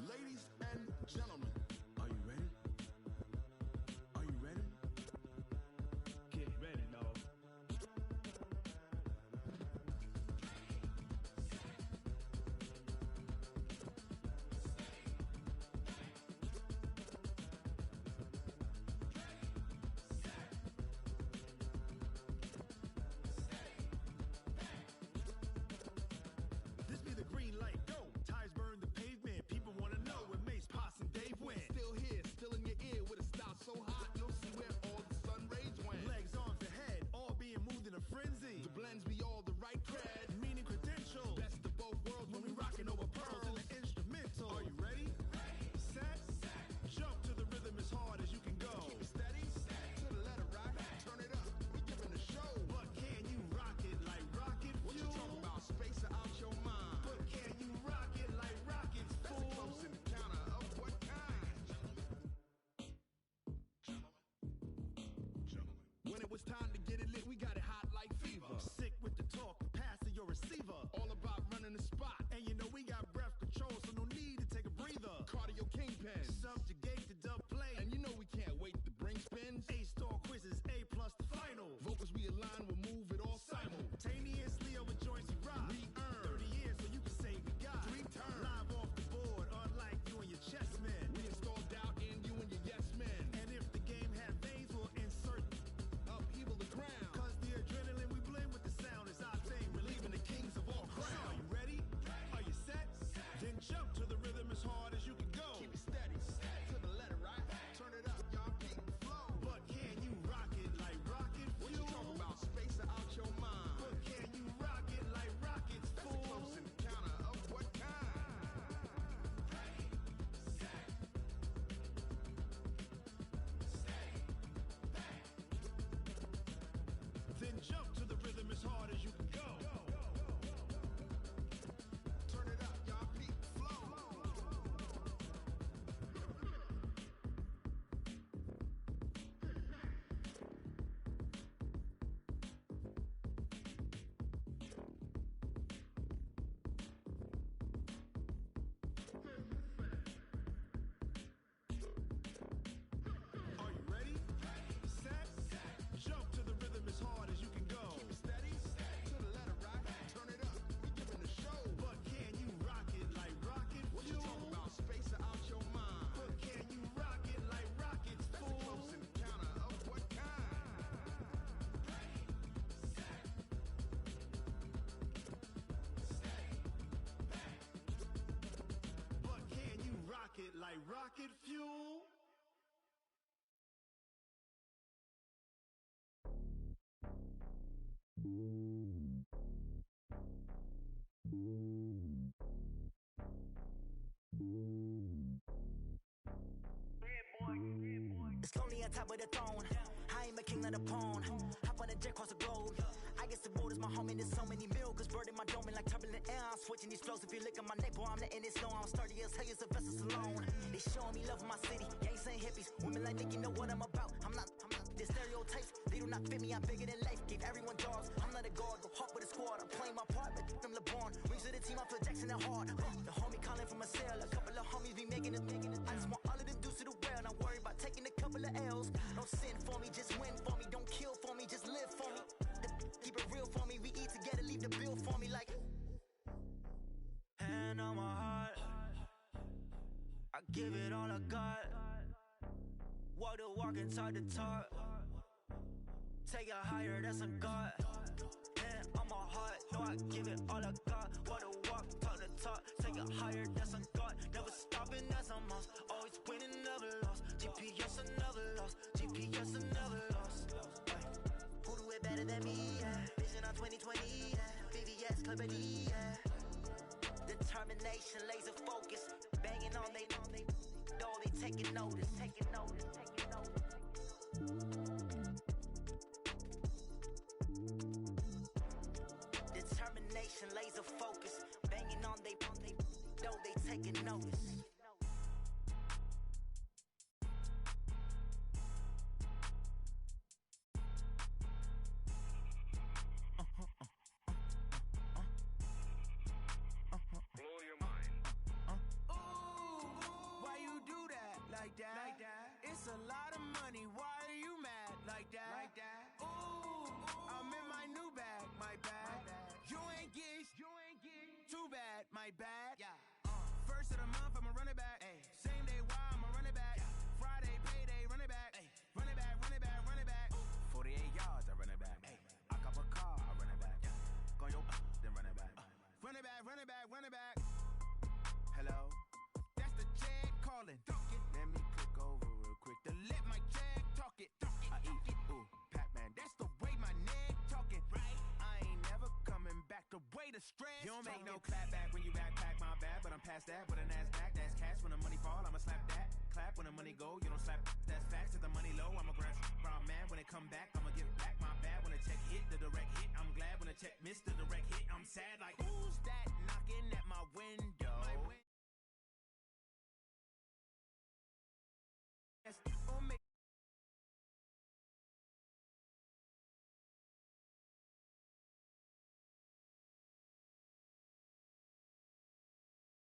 Speaker 21: ladies and gentlemen, are you ready? Are you ready?
Speaker 22: Get ready, dog.
Speaker 23: This be the green light, go. Tires burn the pavement. People wanna know where Mace, Poss, and Dave went.
Speaker 21: Still here, still in your ear with a style so hot, you'll see where all the sun rays went.
Speaker 23: Legs, arms, and head, all being moved in a frenzy.
Speaker 21: The blends be all the right cred,
Speaker 23: Meaning credentials.
Speaker 21: best of both worlds when we rockin' over pearls.
Speaker 23: In the instrumental. Are you ready? Set. Jump to the rhythm as hard as you can go.
Speaker 21: Keep it steady, to the letter right, turn it up, we giving a show.
Speaker 23: But can you rock it like rocket fuel?
Speaker 21: What you talking about, space or out your mind?
Speaker 23: But can you rock it like rockets,
Speaker 21: That's a
Speaker 23: fool?
Speaker 21: close encounter of what kind?
Speaker 23: When it was time to get it lit, we got it hot like fever. Sick with the talk, passing your receiver.
Speaker 21: All about running the spot,
Speaker 23: And you know we got breath control, so no need to take a breather.
Speaker 21: cardio kingpin.
Speaker 23: Subjugate the dub play.
Speaker 21: And you know we can't wait to bring spins.
Speaker 23: A-star quizzes, A plus the final.
Speaker 21: Vocals we align, we'll move it all
Speaker 23: Simultaneously over joints we rock.
Speaker 21: We earn
Speaker 23: 30 years, so you can say we got
Speaker 21: 3 turns.
Speaker 23: Live off the board, unlike you and your chess men.
Speaker 21: We install doubt in you and your yes men.
Speaker 23: And if the game had veins, we'll insert
Speaker 21: Upheaval the ground.
Speaker 23: Cause the adrenaline we blend with the sound is our thing, relieving the kings of all crowns. So are you ready? Are you set? Then jump to the rhythm as hard as you can go.
Speaker 21: Keep it steady, to the letter right, turn it up, y'all keep the flow.
Speaker 23: But can you rock it like rocket
Speaker 21: What you
Speaker 23: fuel?
Speaker 21: talking about, space or out your mind?
Speaker 23: But can you rock it like rockets,
Speaker 21: That's a
Speaker 23: fool?
Speaker 21: close encounter of what kind?
Speaker 23: Then jump to the rhythm as hard as you can go.
Speaker 21: Turn it up, y'all keep the flow.
Speaker 23: Are you ready? Set. Jump to the rhythm as hard as you can go.
Speaker 21: Keep it steady, to the letter right, turn it up, we giving a show.
Speaker 23: But can you rock it like rocket
Speaker 21: What you
Speaker 23: fuel?
Speaker 21: talking about, space or out your mind?
Speaker 23: But can you rock it like rockets,
Speaker 21: That's a
Speaker 23: fool?
Speaker 21: close encounter of what kind?
Speaker 23: But can you rock it like rocket fuel?
Speaker 12: It's lonely on top of the throne. I am a king of the pawn. Hop on a jet across the globe. I guess the world is my home and there's so many milkers bird in my dome and like turbulent air. I'm switching these flows. If you look at my neck, boy, I'm letting it snow. I'm sturdy as hell as a vessel alone. They showing me love in my city. Gangs and hippies. Women like Nick, you know what I'm about. I'm not the stereotypes. They do not fit me. I'm bigger than life. Gave everyone dogs. I'm not a guard. Go hawk with a squad. I'm playing my part, but I'm LeBron. Rings to the team. I feel Jackson and hard. The homie calling from a cell. A couple of homies be making it. I just want all of them dudes to the well. Not worry about taking a couple of L's. Don't sin for me, just win for me. Don't kill for me, just live for me. Keep it real for me. We eat together, leave the bill for me like. Hand on my heart, I give it all I got. Walk the walk and talk the talk. Take it higher, that's a God. Hand on my heart, no, I give it all I got. Walk the walk, talk the talk. Take it higher, that's a God. Never stopping, that's a must. Always winning, never lost. GPS, I never lost. GPS, I never lost. Who do it better than me? Yeah. Vision on 2020, yeah. VVS, Clippity, yeah. Determination, laser focus. Banging on they taking notice, taking notice, taking notice. Determination, laser focus. Banging on they taking notice.
Speaker 1: no clap back when you backpack, my bad, but I'm past that. With a NASDAQ, that's cash. When the money fall, I'ma slap that. Clap when the money go, you don't slap. That's facts. If the money low, I'ma grab.